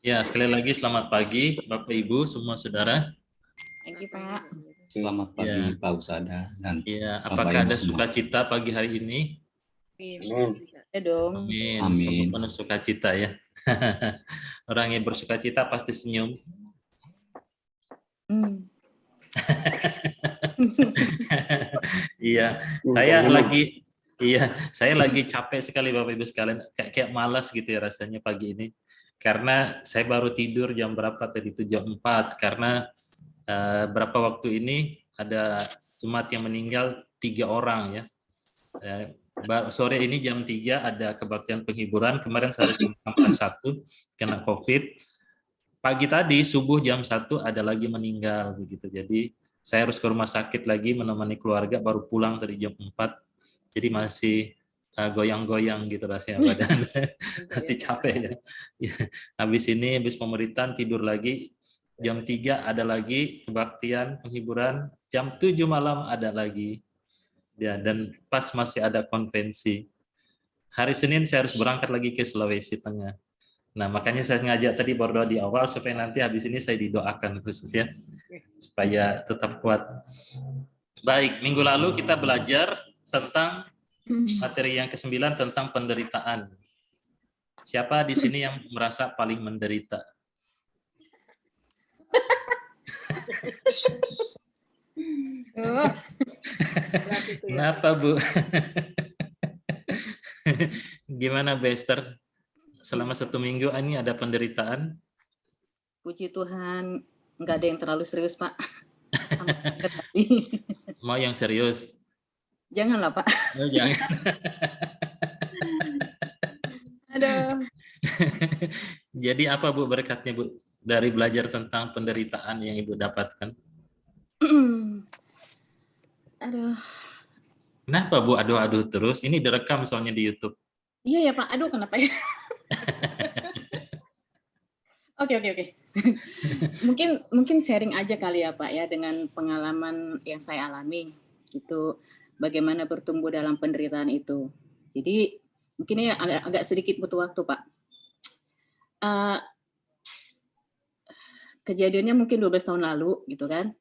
Ya, sekali lagi selamat pagi Bapak Ibu semua saudara. Pagi Pak. Selamat pagi Ya. Pak Usada dan Ya, Bapak apakah Ibu ada semua. sukacita pagi hari ini? Ada dong. Amin. Amin. Sungguh penuh sukacita ya. Orang yang bersukacita pasti senyum. Iya, saya lagi capek sekali Bapak Ibu sekalian, kayak malas gitu ya rasanya pagi ini. Karena saya baru tidur jam berapa tadi itu jam 4 karena berapa waktu ini ada jemaat yang meninggal 3 orang ya. Sore ini jam 3 ada kebaktian penghiburan, kemarin saya harus memakamkan 1 kena COVID. Pagi tadi subuh jam 1 ada lagi meninggal begitu. Jadi saya harus ke rumah sakit lagi menemani keluarga, baru pulang dari jam 4. Jadi masih goyang-goyang gitu rasanya badan. Masih capek ya. Habis pemerintahan tidur lagi. Jam 3 ada lagi kebaktian penghiburan, jam 7 malam ada lagi. Ya, dan pas masih ada konvensi. Hari Senin saya harus berangkat lagi ke Sulawesi Tengah. Nah, makanya saya ngajak tadi berdoa di awal supaya nanti habis ini saya didoakan khusus ya. Supaya tetap kuat. Baik, minggu lalu kita belajar tentang materi yang ke-9 tentang penderitaan. Siapa di sini yang merasa paling menderita? Kenapa, Bu? Gimana, Bester? Selama 1 minggu ini ada penderitaan? Puji Tuhan, nggak ada yang terlalu serius, Pak. Mau yang serius? Janganlah, Pak. Oh, jangan. Aduh. Jadi apa, Bu, berkatnya, Bu, dari belajar tentang penderitaan yang Ibu dapatkan? Aduh. Kenapa, Bu, aduh-aduh terus? Ini direkam soalnya di YouTube. Iya ya, Pak. Aduh, kenapa ya? Oke. Mungkin sharing aja kali ya, Pak ya, dengan pengalaman yang saya alami gitu. Bagaimana bertumbuh dalam penderitaan itu. Jadi mungkin ini agak sedikit butuh waktu, Pak. Kejadiannya mungkin 12 tahun lalu gitu kan.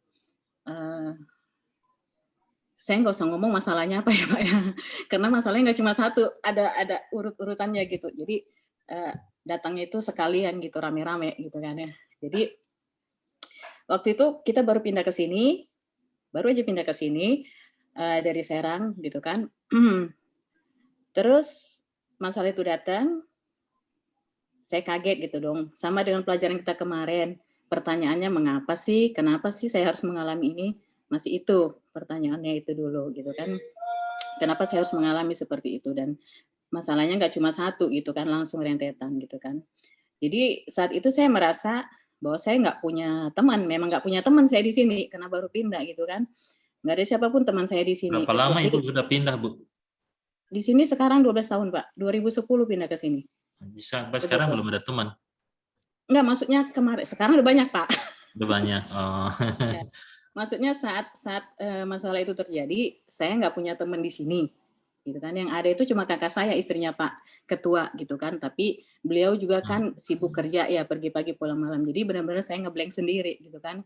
Saya nggak usah ngomong masalahnya apa ya Pak ya, karena masalahnya nggak cuma satu, ada urut-urutannya gitu. Jadi datangnya itu sekalian gitu, rame-rame gitu kan ya. Jadi waktu itu kita baru pindah ke sini, baru aja pindah ke sini dari Serang gitu kan. Terus masalah itu datang, saya kaget gitu dong. Sama dengan pelajaran kita kemarin, pertanyaannya mengapa sih, kenapa sih saya harus mengalami ini? Masih itu pertanyaannya itu dulu gitu kan. Kenapa saya harus mengalami seperti itu, dan masalahnya nggak cuma satu gitu kan, langsung rentetan gitu kan. Jadi saat itu saya merasa bahwa saya nggak punya teman, memang nggak punya teman saya di sini karena baru pindah gitu kan. Nggak ada siapapun teman saya di sini. Berapa lama Ibu sudah pindah, Bu? Di sini sekarang 12 tahun Pak, 2010 pindah ke sini. Bisa, sekarang belum ada teman? Enggak, maksudnya kemarin, sekarang udah banyak Pak. Udah banyak. Oh. Ya. Maksudnya saat masalah itu terjadi, saya nggak punya teman di sini, gitu kan. Yang ada itu cuma kakak saya, istrinya Pak Ketua, gitu kan. Tapi beliau juga kan sibuk kerja ya, pergi pagi pulang malam. Jadi benar-benar saya ngeblank sendiri, gitu kan.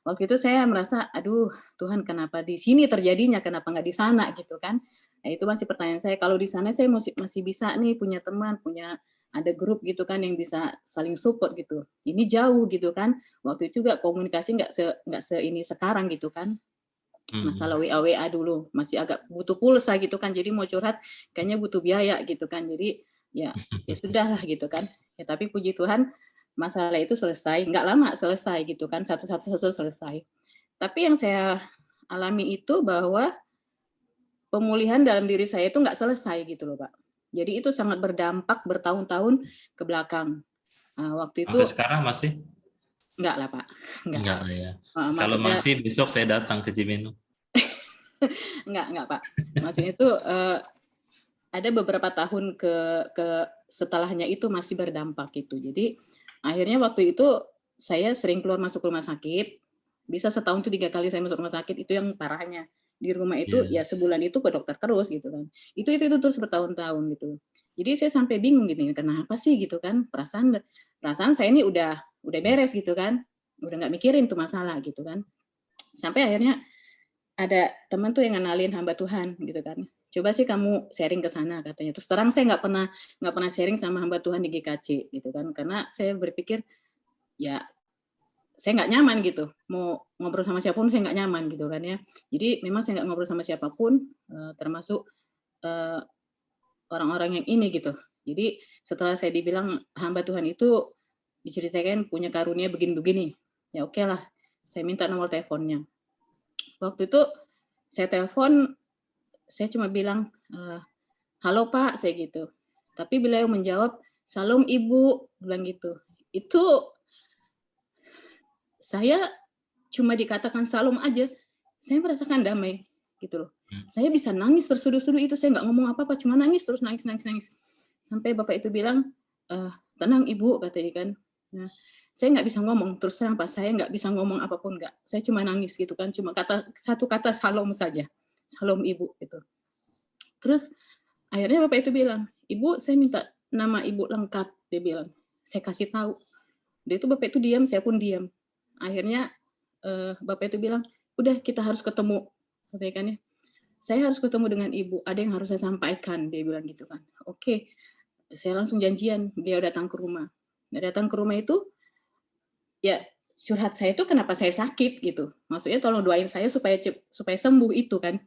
Waktu itu saya merasa, aduh Tuhan kenapa di sini terjadinya, kenapa nggak di sana, gitu kan. Nah, itu masih pertanyaan saya. Kalau di sana saya masih bisa nih punya teman, ada grup gitu kan yang bisa saling support gitu. Ini jauh gitu kan. Waktu itu juga komunikasi nggak ini sekarang gitu kan. Masalah WA dulu masih agak butuh pulsa gitu kan. Jadi mau curhat kayaknya butuh biaya gitu kan. Jadi ya sudahlah gitu kan. Ya tapi puji Tuhan masalah itu selesai. Nggak lama selesai gitu kan. Satu-satu selesai. Tapi yang saya alami itu bahwa pemulihan dalam diri saya itu nggak selesai gitu loh Pak. Jadi itu sangat berdampak bertahun-tahun ke belakang. Waktu itu sampai sekarang masih? Enggak lah Pak. Enggak lah ya. Maksudnya, kalau masih besok saya datang ke Cibinong. enggak Pak. Maksudnya itu ada beberapa tahun ke setelahnya itu masih berdampak gitu. Jadi akhirnya waktu itu saya sering keluar masuk rumah sakit. Bisa setahun itu 3 kali saya masuk rumah sakit, itu yang parahnya. Di rumah itu ya sebulan itu ke dokter terus gitu kan. Itu terus bertahun-tahun gitu. Jadi saya sampai bingung gitu, kenapa sih gitu kan? Perasaan saya ini udah beres gitu kan. Udah nggak mikirin tuh masalah gitu kan. Sampai akhirnya ada teman tuh yang ngenalin hamba Tuhan gitu kan. Coba sih kamu sharing ke sana katanya. Terus terang saya nggak pernah sharing sama hamba Tuhan di GKC gitu kan. Karena saya berpikir ya saya nggak nyaman gitu, mau ngobrol sama siapapun saya nggak nyaman gitu kan ya. Jadi memang saya nggak ngobrol sama siapapun, termasuk orang-orang yang ini gitu. Jadi setelah saya dibilang hamba Tuhan itu diceritakan punya karunia begini-begini, ya oke lah, saya minta nomor teleponnya. Waktu itu saya telepon, saya cuma bilang, halo Pak, saya gitu. Tapi beliau menjawab, salam Ibu, bilang gitu. Itu saya cuma dikatakan salam aja, saya merasakan damai gitu loh. Saya bisa nangis tersuduh-suduh itu, saya nggak ngomong apa-apa, cuma nangis terus nangis. Sampai Bapak itu bilang, tenang Ibu, katanya kan. Nah, saya nggak bisa ngomong, terus terang Pak, saya nggak bisa ngomong apapun nggak. Saya cuma nangis gitu kan, cuma satu kata salam saja, salam Ibu gitu. Terus akhirnya Bapak itu bilang, Ibu saya minta nama Ibu lengkap, dia bilang. Saya kasih tahu. Dia itu Bapak itu diam, saya pun diam. Akhirnya Bapak itu bilang, udah kita harus ketemu, katanya kan ya. Saya harus ketemu dengan Ibu, ada yang harus saya sampaikan, dia bilang gitu kan. Oke, saya langsung janjian, dia datang ke rumah. Dia datang ke rumah itu, ya curhat saya itu kenapa saya sakit gitu. Maksudnya tolong doain saya supaya sembuh itu kan.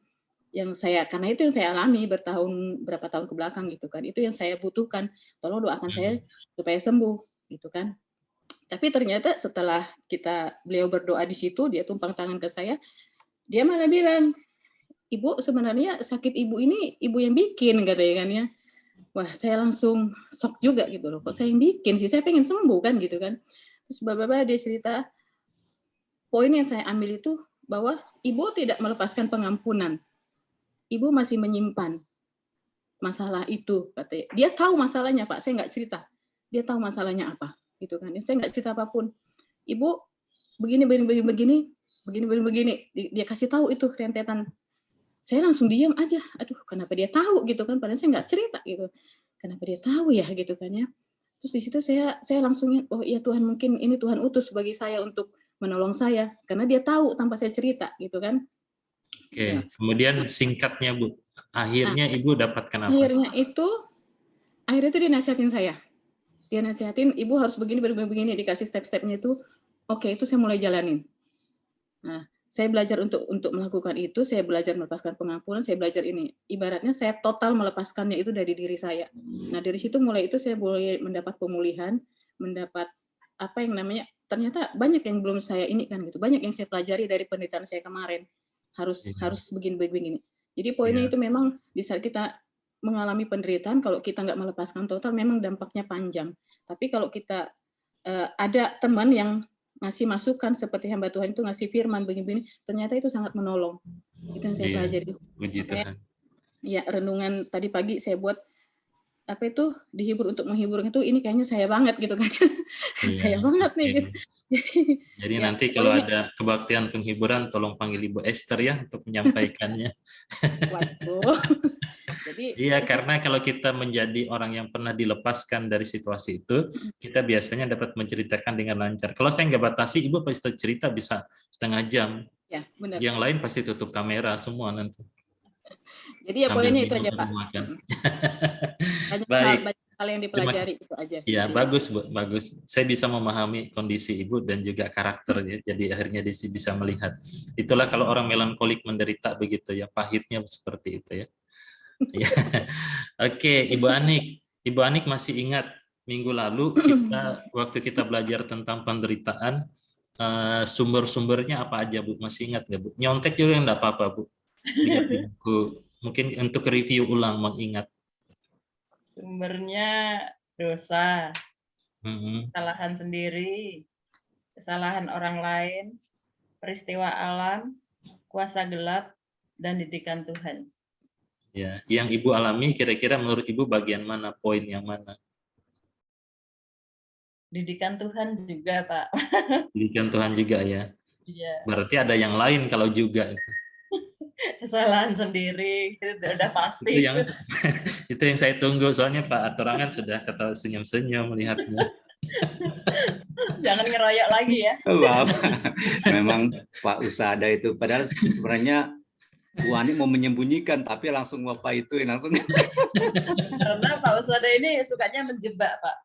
Karena itu yang saya alami berapa tahun ke belakang gitu kan. Itu yang saya butuhkan. Tolong doakan saya supaya sembuh gitu kan. Tapi ternyata setelah beliau berdoa di situ, dia tumpang tangan ke saya, dia malah bilang, Ibu sebenarnya sakit Ibu ini Ibu yang bikin, katanya kan ya. Wah, saya langsung shock juga gitu loh. Kok saya yang bikin sih? Saya pengen sembuh kan gitu kan. Terus bapak-bapak dia cerita, poin yang saya ambil itu bahwa Ibu tidak melepaskan pengampunan. Ibu masih menyimpan masalah itu, katanya. Dia tahu masalahnya, Pak. Saya nggak cerita. Dia tahu masalahnya apa, gitu kan. Saya nggak cerita apapun. Ibu begini. Dia kasih tahu itu rentetan. Saya langsung diam aja. Aduh, kenapa dia tahu gitu kan? Padahal saya nggak cerita gitu. Kenapa dia tahu ya gitu kan ya? Terus di situ saya langsung, oh iya Tuhan, mungkin ini Tuhan utus bagi saya untuk menolong saya, karena dia tahu tanpa saya cerita gitu kan. Oke, kemudian singkatnya Bu, akhirnya Ibu dapatkan apa? Akhirnya itu dia nasihatin saya. Dia nasihatin, Ibu harus begini, dikasih step-stepnya itu. Oke, itu saya mulai jalanin. Nah, saya belajar untuk melakukan itu, saya belajar melepaskan pengampunan, saya belajar ini. Ibaratnya saya total melepaskannya itu dari diri saya. Nah, dari situ mulai itu saya boleh mendapat pemulihan, mendapat apa yang namanya, ternyata banyak yang belum saya ini kan gitu. Banyak yang saya pelajari dari penderitaan saya kemarin. Harus begini. Jadi poinnya itu memang di saat kita mengalami penderitaan, kalau kita nggak melepaskan total, memang dampaknya panjang. Tapi kalau kita ada teman yang ngasih masukan seperti hamba Tuhan itu ngasih firman begini-begini, ternyata itu sangat menolong. Itu yang saya pelajari. Puji Tuhan. Ya, renungan tadi pagi saya buat apa itu dihibur untuk menghibur itu, ini kayaknya saya banget gitu kan. Saya banget nih gitu. Jadi nanti kalau ada kebaktian penghiburan, tolong panggil Ibu Esther ya untuk menyampaikannya. Waduh. Jadi iya, karena kalau kita menjadi orang yang pernah dilepaskan dari situasi itu, kita biasanya dapat menceritakan dengan lancar. Kalau saya nggak batasi, Ibu pasti cerita bisa setengah jam. Ya, benar. Yang lain pasti tutup kamera semua nanti. Jadi ya poinnya itu aja Pak. Baik. Banyak hal yang dipelajari itu aja. Ya, bagus Bu, bagus. Saya bisa memahami kondisi Ibu dan juga karakternya, jadi akhirnya bisa melihat. Itulah kalau orang melankolik menderita begitu ya, pahitnya seperti itu ya. Oke, Ibu Anik masih ingat minggu lalu waktu kita belajar tentang penderitaan, sumber-sumbernya apa aja Bu? Masih ingat nggak Bu? Nyontek juga nggak apa-apa Bu. Lihat di buku, mungkin untuk review ulang mengingat. Sumbernya dosa, kesalahan sendiri, kesalahan orang lain, peristiwa alam, kuasa gelap, dan didikan Tuhan. Ya, yang Ibu alami kira-kira menurut Ibu bagian mana, poin yang mana? Didikan Tuhan juga, Pak. Didikan Tuhan juga ya. Iya. Berarti ada yang lain kalau juga itu. kesalahan sendiri, itu udah Itu pasti. yang itu yang saya tunggu, soalnya Pak Atorangan sudah ketawa senyum-senyum melihatnya. Jangan ngeroyok lagi ya. Wah, memang Pak Usada itu, padahal sebenarnya Bu Ani mau menyembunyikan, tapi langsung Bapak itu langsung. Karena Pak Usada ini sukanya menjebak, Pak.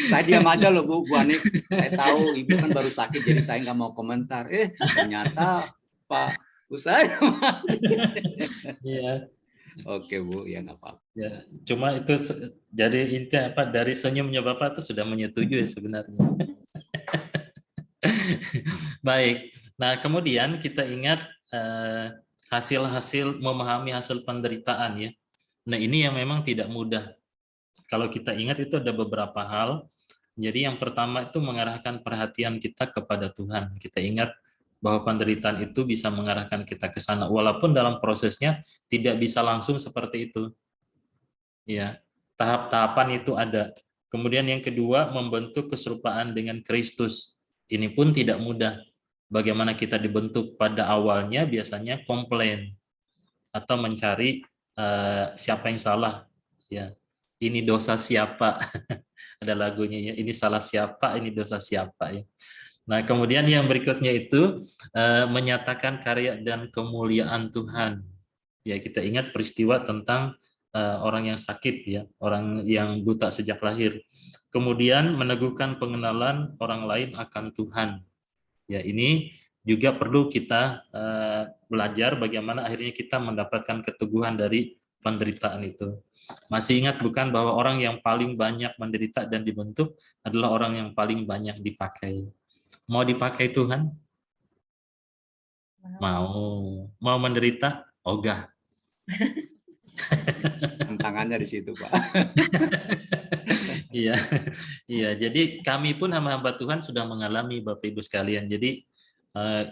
Saya diam aja loh Bu Ani. Saya tahu Ibu kan baru sakit, jadi saya nggak mau komentar. Ternyata Pak Usada. Iya. Oke Bu, ya nggak apa-apa. Ya, cuma itu jadi inti apa dari senyumnya Bapak itu sudah menyetujui sebenarnya. Baik. Nah, kemudian kita ingat hasil-hasil memahami hasil penderitaan ya. Nah, ini yang memang tidak mudah. Kalau kita ingat itu ada beberapa hal. Jadi yang pertama itu mengarahkan perhatian kita kepada Tuhan. Kita ingat bahwa penderitaan itu bisa mengarahkan kita ke sana walaupun dalam prosesnya tidak bisa langsung seperti itu. Ya, tahap-tahapan itu ada. Kemudian yang kedua membentuk keserupaan dengan Kristus. Ini pun tidak mudah. Bagaimana kita dibentuk pada awalnya biasanya komplain atau mencari siapa yang salah. Ya, ini dosa siapa? Ada lagunya ya. Ini salah siapa? Ini dosa siapa ya. Nah, kemudian yang berikutnya itu menyatakan karya dan kemuliaan Tuhan. Ya, kita ingat peristiwa tentang orang yang sakit ya, orang yang buta sejak lahir. Kemudian meneguhkan pengenalan orang lain akan Tuhan. Ya, ini juga perlu kita belajar bagaimana akhirnya kita mendapatkan keteguhan dari penderitaan itu. Masih ingat bukan bahwa orang yang paling banyak menderita dan dibentuk adalah orang yang paling banyak dipakai. Mau dipakai Tuhan? Mau menderita? Ogah. Tantangannya di situ, Pak. Iya, iya. Jadi kami pun hamba-hamba Tuhan sudah mengalami Bapak Ibu sekalian. Jadi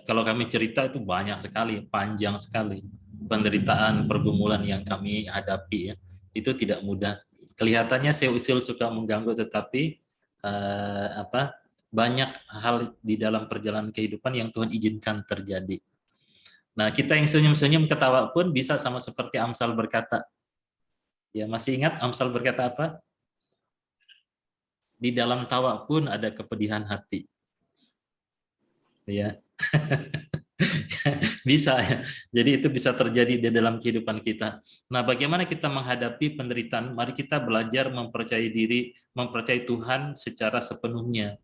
kalau kami cerita itu banyak sekali, panjang sekali penderitaan, pergumulan yang kami hadapi ya. Itu tidak mudah. Kelihatannya usil suka mengganggu, tetapi banyak hal di dalam perjalanan kehidupan yang Tuhan izinkan terjadi. Nah, kita yang senyum-senyum ketawa pun bisa sama seperti Amsal berkata. Ya, masih ingat Amsal berkata apa? Di dalam tawa pun ada kepedihan hati. Ya. Bisa ya. Jadi itu bisa terjadi di dalam kehidupan kita. Nah, bagaimana kita menghadapi penderitaan? Mari kita belajar mempercayai diri, mempercayai Tuhan secara sepenuhnya.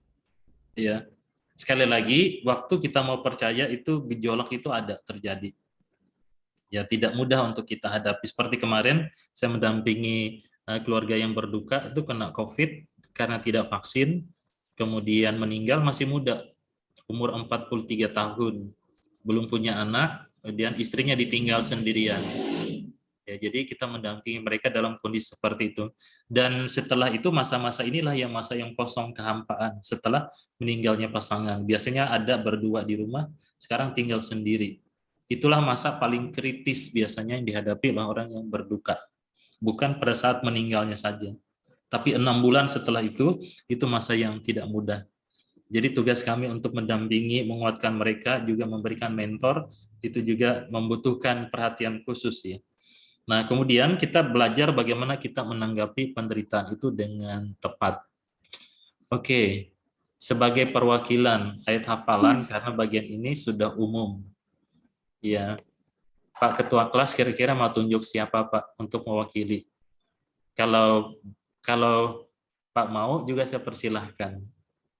Ya. Sekali lagi, waktu kita mau percaya itu gejolak itu ada terjadi. Ya, tidak mudah untuk kita hadapi. Seperti kemarin saya mendampingi keluarga yang berduka itu kena COVID karena tidak vaksin, kemudian meninggal masih muda, umur 43 tahun, belum punya anak, kemudian istrinya ditinggal sendirian. Ya, jadi kita mendampingi mereka dalam kondisi seperti itu. Dan setelah itu masa-masa inilah yang masa yang kosong kehampaan setelah meninggalnya pasangan. Biasanya ada berdua di rumah, sekarang tinggal sendiri. Itulah masa paling kritis biasanya yang dihadapi oleh orang yang berduka. Bukan pada saat meninggalnya saja. Tapi 6 bulan setelah itu masa yang tidak mudah. Jadi tugas kami untuk mendampingi, menguatkan mereka, juga memberikan mentor, itu juga membutuhkan perhatian khusus ya. Nah, kemudian kita belajar bagaimana kita menanggapi penderitaan itu dengan tepat. Oke, sebagai perwakilan ayat hafalan, karena bagian ini sudah umum. Ya, Pak Ketua kelas kira-kira mau tunjuk siapa Pak untuk mewakili? Kalau Pak mau juga saya persilahkan.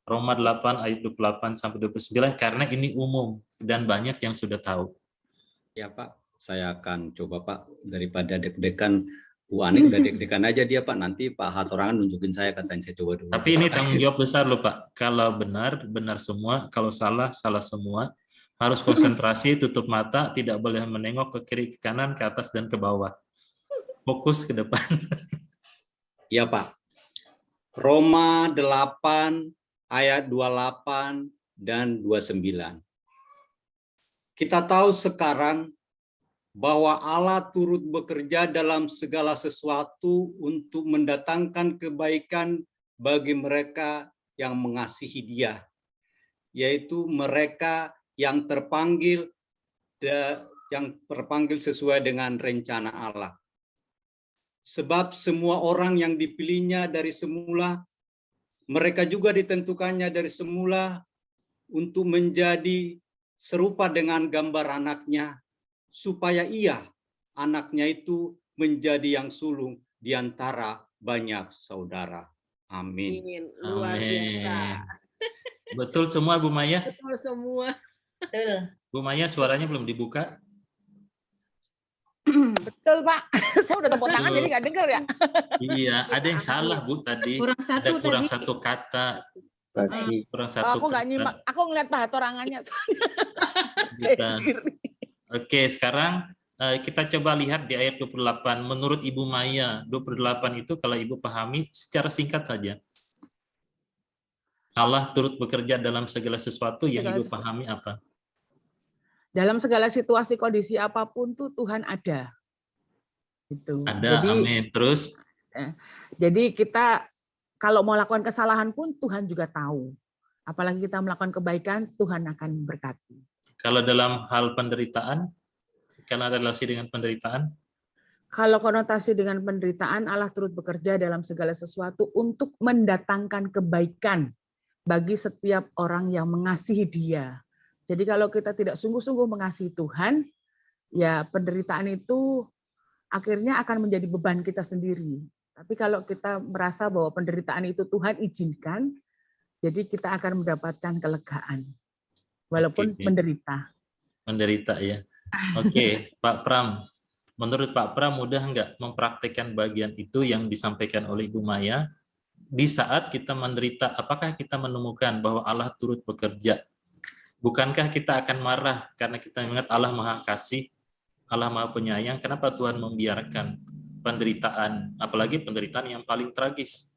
Roma 8 ayat 28 sampai 29 karena ini umum dan banyak yang sudah tahu. Ya Pak, saya akan coba Pak, daripada deg-degan Bu Ani udah deg-degan aja dia Pak, nanti Pak Hatorangan nunjukin saya, katanya saya coba dulu. Tapi ini tanggung jawab besar loh Pak. Kalau benar, benar semua. Kalau salah, salah semua. Harus konsentrasi, tutup mata, tidak boleh menengok ke kiri, ke kanan, ke atas, dan ke bawah. Fokus ke depan. Iya Pak. Roma 8 ayat 28 dan 29. Kita tahu sekarang bahwa Allah turut bekerja dalam segala sesuatu untuk mendatangkan kebaikan bagi mereka yang mengasihi Dia, yaitu mereka yang terpanggil sesuai dengan rencana Allah. Sebab semua orang yang dipilihnya dari semula, mereka juga ditentukannya dari semula untuk menjadi serupa dengan gambar anaknya, supaya anaknya itu menjadi yang sulung di antara banyak saudara. Amin. Luar biasa. Betul semua Bu Maya? Betul semua. Betul. Bu Maya suaranya belum dibuka? Betul Pak, saya udah tepuk tangan jadi nggak dengar ya. Iya, ada yang salah Bu tadi. Kurang Ada satu kurang tadi. satu kata. Bagi Kurang Oh, satu aku nggak kata. nyimak, aku ngeliat Pak torangannya. Kita. Oke, sekarang kita coba lihat di ayat 28. Menurut Ibu Maya, 28 itu kalau Ibu pahami secara singkat saja. Allah turut bekerja dalam segala sesuatu yang Ibu pahami apa? Dalam segala situasi kondisi apapun tuh Tuhan ada. Gitu. Ada, amin. Terus? Jadi kita kalau mau lakukan kesalahan pun Tuhan juga tahu. Apalagi kita melakukan kebaikan, Tuhan akan berkati. Kalau dalam hal penderitaan, karena ada relasi dengan penderitaan? Kalau konotasi dengan penderitaan, Allah turut bekerja dalam segala sesuatu untuk mendatangkan kebaikan bagi setiap orang yang mengasihi Dia. Jadi kalau kita tidak sungguh-sungguh mengasihi Tuhan, ya penderitaan itu akhirnya akan menjadi beban kita sendiri. Tapi kalau kita merasa bahwa penderitaan itu Tuhan izinkan, jadi kita akan mendapatkan kelegaan, walaupun menderita. Menderita ya. Oke, Pak Pram. Menurut Pak Pram, mudah nggak mempraktekkan bagian itu yang disampaikan oleh Ibu Maya? Di saat kita menderita, apakah kita menemukan bahwa Allah turut bekerja? Bukankah kita akan marah karena kita mengingat Allah Maha Kasih, Allah Maha Penyayang, kenapa Tuhan membiarkan penderitaan, apalagi penderitaan yang paling tragis?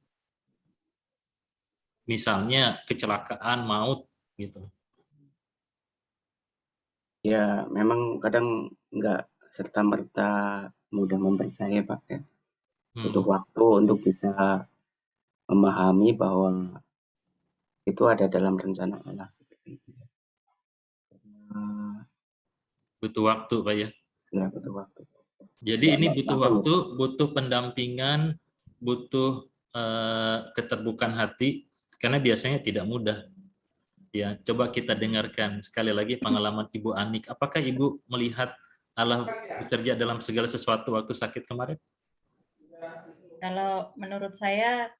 Misalnya kecelakaan, maut, gitu. Ya, memang kadang nggak serta-merta mudah mempercayai, Pak. Ya. Butuh waktu untuk bisa memahami bahwa itu ada dalam rencana Allah. Butuh waktu, Pak ya? Ya, butuh waktu. Jadi ini butuh waktu, butuh pendampingan, butuh keterbukaan hati, karena biasanya tidak mudah. Ya, coba kita dengarkan sekali lagi pengalaman Ibu Anik. Apakah Ibu melihat Allah bekerja dalam segala sesuatu waktu sakit kemarin? Kalau menurut saya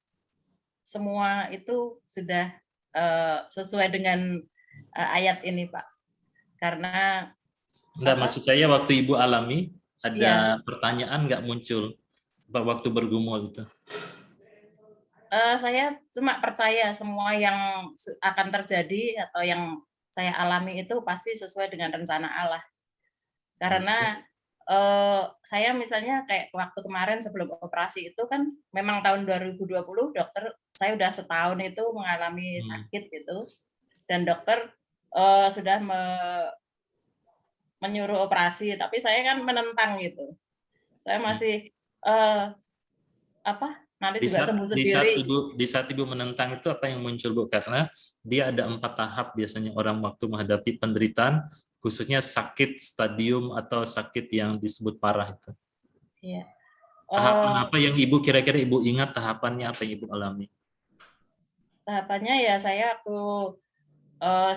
semua itu sudah sesuai dengan ayat ini, Pak. Karena enggak, maksud saya waktu Ibu alami ada ya, pertanyaan nggak muncul waktu bergumul itu? saya cuma percaya semua yang akan terjadi atau yang saya alami itu pasti sesuai dengan rencana Allah. Karena saya misalnya kayak waktu kemarin sebelum operasi itu kan memang tahun 2020 dokter saya udah setahun itu mengalami sakit gitu, dan dokter sudah menyuruh operasi, tapi saya kan menentang gitu. Saya masih nanti juga sembuh sendiri. Di saat Ibu menentang itu apa yang muncul, Bu? Karena dia ada 4 tahap biasanya orang waktu menghadapi penderitaan, khususnya sakit stadium atau sakit yang disebut parah itu. Iya. Tahapan apa yang Ibu kira-kira Ibu ingat tahapannya apa yang Ibu alami? Tahapannya ya saya waktu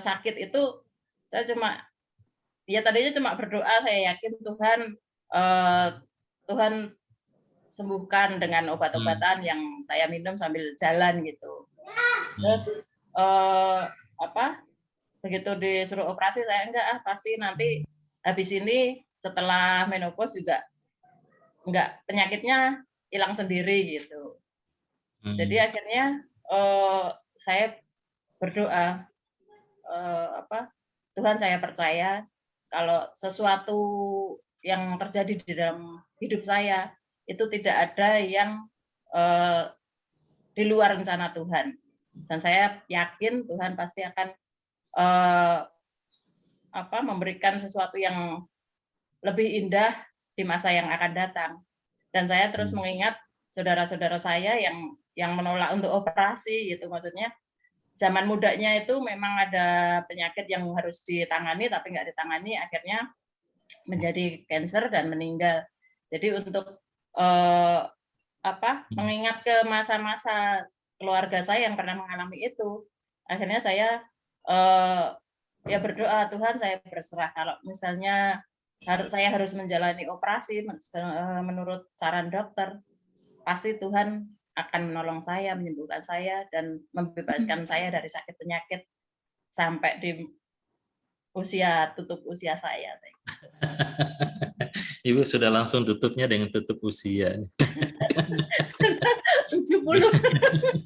sakit itu saya tadinya cuma berdoa, saya yakin Tuhan sembuhkan dengan obat-obatan yang saya minum sambil jalan gitu. Terus begitu disuruh operasi saya enggak, pasti nanti habis ini setelah menopause juga enggak, penyakitnya hilang sendiri gitu. Jadi akhirnya saya berdoa, Tuhan, saya percaya kalau sesuatu yang terjadi di dalam hidup saya itu tidak ada yang di luar rencana Tuhan, dan saya yakin Tuhan pasti akan memberikan sesuatu yang lebih indah di masa yang akan datang. Dan saya terus mengingat saudara-saudara saya yang menolak untuk operasi gitu, maksudnya zaman mudanya itu memang ada penyakit yang harus ditangani tapi nggak ditangani, akhirnya menjadi kanker dan meninggal. Jadi untuk mengingat ke masa-masa keluarga saya yang pernah mengalami itu, akhirnya saya ya berdoa, Tuhan saya berserah kalau misalnya saya harus menjalani operasi menurut saran dokter, pasti Tuhan akan menolong saya, menyembuhkan saya, dan membebaskan saya dari sakit penyakit sampai di tutup usia saya. Ibu sudah langsung tutupnya dengan tutup usia. 70.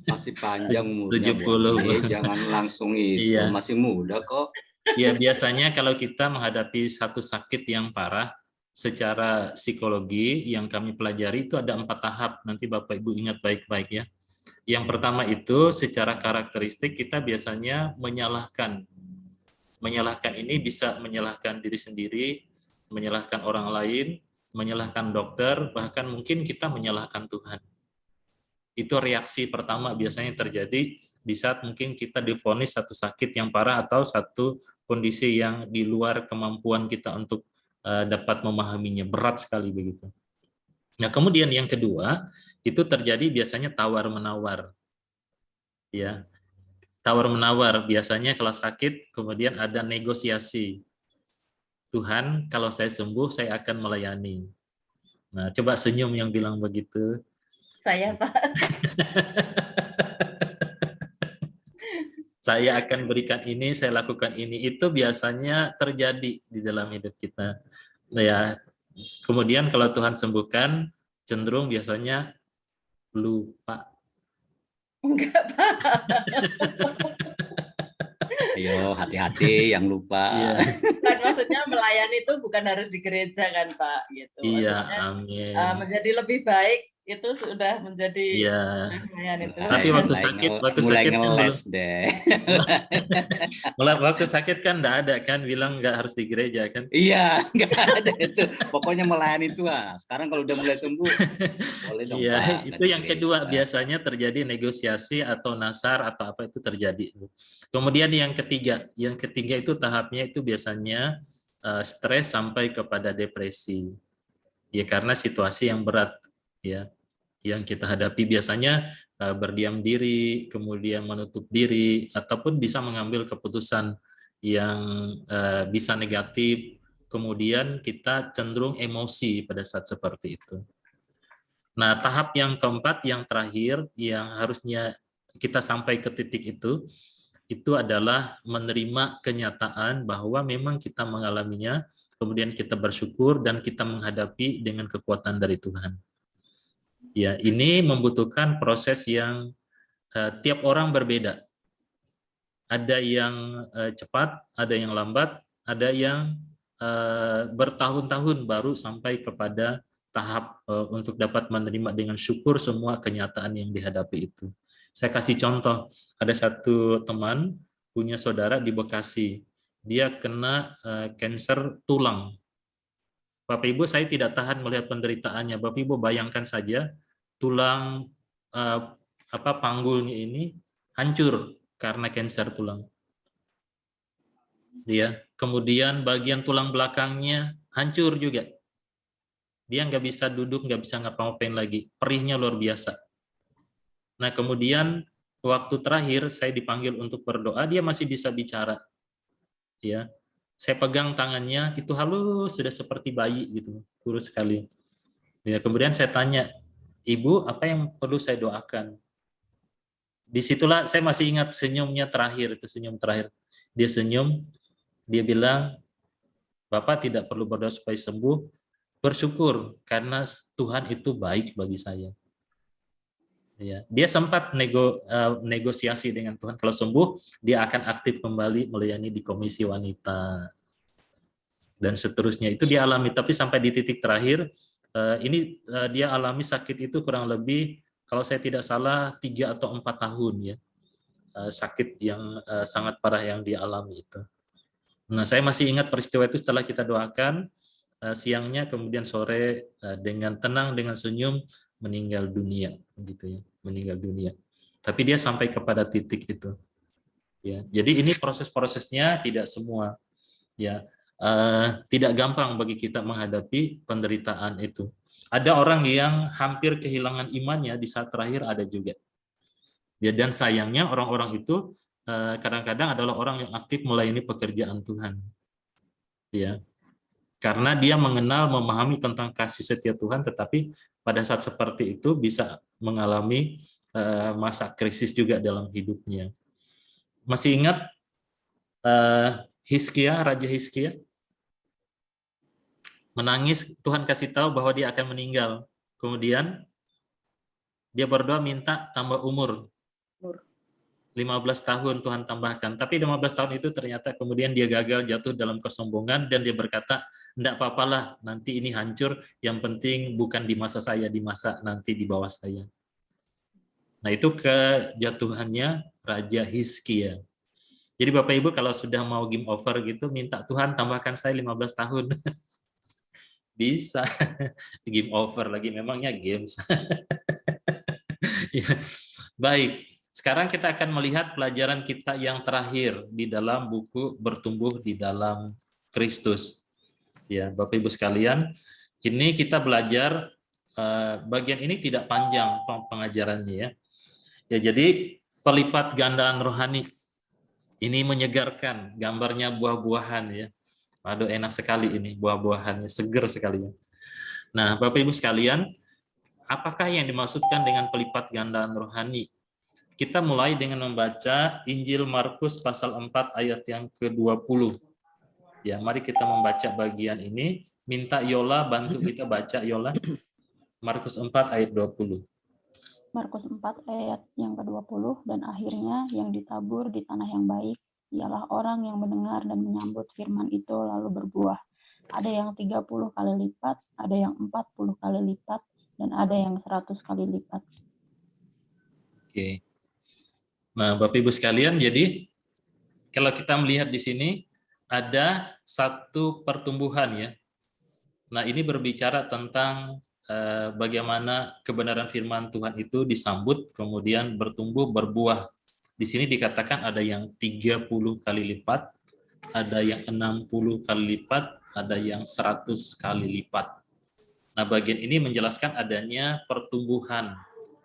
Masih panjang umurnya, 70. jangan langsung itu, Iya. masih muda kok. Ya, biasanya kalau kita menghadapi satu sakit yang parah, secara psikologi yang kami pelajari itu ada 4 tahap. Nanti Bapak Ibu ingat baik-baik ya. Yang pertama itu secara karakteristik kita biasanya menyalahkan. Menyalahkan ini bisa menyalahkan diri sendiri, menyalahkan orang lain, menyalahkan dokter, bahkan mungkin kita menyalahkan Tuhan. Itu reaksi pertama biasanya terjadi di saat mungkin kita divonis satu sakit yang parah atau satu kondisi yang di luar kemampuan kita untuk dapat memahaminya, berat sekali begitu. Nah, kemudian yang kedua, itu terjadi biasanya tawar-menawar. Ya. Tawar-menawar biasanya kalau sakit kemudian ada negosiasi. Tuhan, kalau saya sembuh saya akan melayani. Nah, coba senyum yang bilang begitu. Saya, Pak. Saya akan berikan ini, saya lakukan ini. Itu biasanya terjadi di dalam hidup kita. Ya, kemudian kalau Tuhan sembuhkan, cenderung biasanya lupa. Enggak, Pak. Ayo, hati-hati yang lupa. Iya. Kan maksudnya melayani itu bukan harus di gereja kan, Pak, gitu. Iya, Maksudnya, amin. menjadi lebih baik itu sudah menjadi Iya. itu. Tapi waktu sakit mulai kan ngeles deh. waktu sakit kan enggak ada kan bilang enggak harus di gereja kan? Iya, nggak ada itu. Pokoknya melayani Tuhan. Sekarang kalau udah mulai sembuh, boleh dong. Iya, Pak, itu yang gereja, kedua Pak. biasanya terjadi negosiasi atau nasar atau apa itu terjadi. Kemudian yang ketiga itu tahapnya itu biasanya stres sampai kepada depresi. Ya karena situasi yang berat ya yang kita hadapi biasanya berdiam diri, kemudian menutup diri ataupun bisa mengambil keputusan yang bisa negatif, kemudian kita cenderung emosi pada saat seperti itu. Nah, tahap yang keempat, yang terakhir, yang harusnya kita sampai ke titik itu adalah menerima kenyataan bahwa memang kita mengalaminya, kemudian kita bersyukur dan kita menghadapi dengan kekuatan dari Tuhan. Ya, ini membutuhkan proses yang tiap orang berbeda. Ada yang cepat, ada yang lambat, ada yang bertahun-tahun baru sampai kepada tahap untuk dapat menerima dengan syukur semua kenyataan yang dihadapi itu. Saya kasih contoh, ada satu teman punya saudara di Bekasi, dia kena kanker tulang. Bapak Ibu, saya tidak tahan melihat penderitaannya. Bapak Ibu bayangkan saja tulang panggulnya ini hancur karena kanker tulang. Dia kemudian bagian tulang belakangnya hancur juga. Dia nggak bisa duduk, nggak bisa ngapa-ngapain lagi. Perihnya luar biasa. Nah, kemudian waktu terakhir saya dipanggil untuk berdoa, dia masih bisa bicara. Ya, saya pegang tangannya, itu halus, sudah seperti bayi gitu, kurus sekali. Ya, kemudian saya tanya, Ibu, apa yang perlu saya doakan? Disitulah saya masih ingat senyumnya terakhir, itu senyum terakhir. Dia senyum, dia bilang, Bapak tidak perlu berdoa supaya sembuh, bersyukur karena Tuhan itu baik bagi saya. Ya, dia sempat negosiasi dengan Tuhan, kalau sembuh dia akan aktif kembali melayani di komisi wanita dan seterusnya. Itu dia alami, tapi sampai di titik terakhir ini dia alami sakit itu kurang lebih kalau saya tidak salah 3 atau 4 tahun ya, sakit yang sangat parah yang dia alami itu. Nah, saya masih ingat peristiwa itu setelah kita doakan, siangnya kemudian sore dengan tenang, dengan senyum meninggal dunia, gitu ya, meninggal dunia. Tapi dia sampai kepada titik itu. Ya, jadi ini proses-prosesnya tidak semua, ya, tidak gampang bagi kita menghadapi penderitaan itu. Ada orang yang hampir kehilangan imannya di saat terakhir, ada juga. Ya, dan sayangnya orang-orang itu kadang-kadang adalah orang yang aktif melayani pekerjaan Tuhan. Ya, karena dia mengenal, memahami tentang kasih setia Tuhan, tetapi pada saat seperti itu bisa mengalami masa krisis juga dalam hidupnya. Masih ingat Hizkia, Raja Hizkia? Menangis, Tuhan kasih tahu bahwa dia akan meninggal. Kemudian dia berdoa minta tambah umur. 15 tahun Tuhan tambahkan. Tapi 15 tahun itu ternyata kemudian dia gagal, jatuh dalam kesombongan, dan dia berkata, enggak apa-apalah, nanti ini hancur, yang penting bukan di masa saya, di masa nanti di bawah saya. Nah, itu kejatuhannya Raja Hizkia. Jadi Bapak Ibu kalau sudah mau game over gitu, minta Tuhan tambahkan saya 15 tahun. Bisa. Game over lagi, memangnya games. Ya. Baik, sekarang kita akan melihat pelajaran kita yang terakhir di dalam buku Bertumbuh di Dalam Kristus. Ya, Bapak Ibu sekalian, ini kita belajar bagian ini tidak panjang pengajarannya ya. Ya, jadi pelipat gandaan rohani. Ini menyegarkan, gambarnya buah-buahan ya. Aduh, enak sekali ini buah-buahannya, seger sekali ya. Nah, Bapak Ibu sekalian, apakah yang dimaksudkan dengan pelipat gandaan rohani? Kita mulai dengan membaca Injil Markus pasal 4 ayat yang ke-20. Ya, mari kita membaca bagian ini. Minta Yola bantu kita baca, Yola. Markus 4 ayat 20. Markus 4 ayat yang ke-20, dan akhirnya yang ditabur di tanah yang baik ialah orang yang mendengar dan menyambut firman itu lalu berbuah. Ada yang 30 kali lipat, ada yang 40 kali lipat, dan ada yang 100 kali lipat. Oke. Nah, Bapak Ibu sekalian, jadi kalau kita melihat di sini ada satu pertumbuhan ya. Nah, ini berbicara tentang bagaimana kebenaran firman Tuhan itu disambut, kemudian bertumbuh, berbuah. Di sini dikatakan ada yang 30 kali lipat, ada yang 60 kali lipat, ada yang 100 kali lipat. Nah, bagian ini menjelaskan adanya pertumbuhan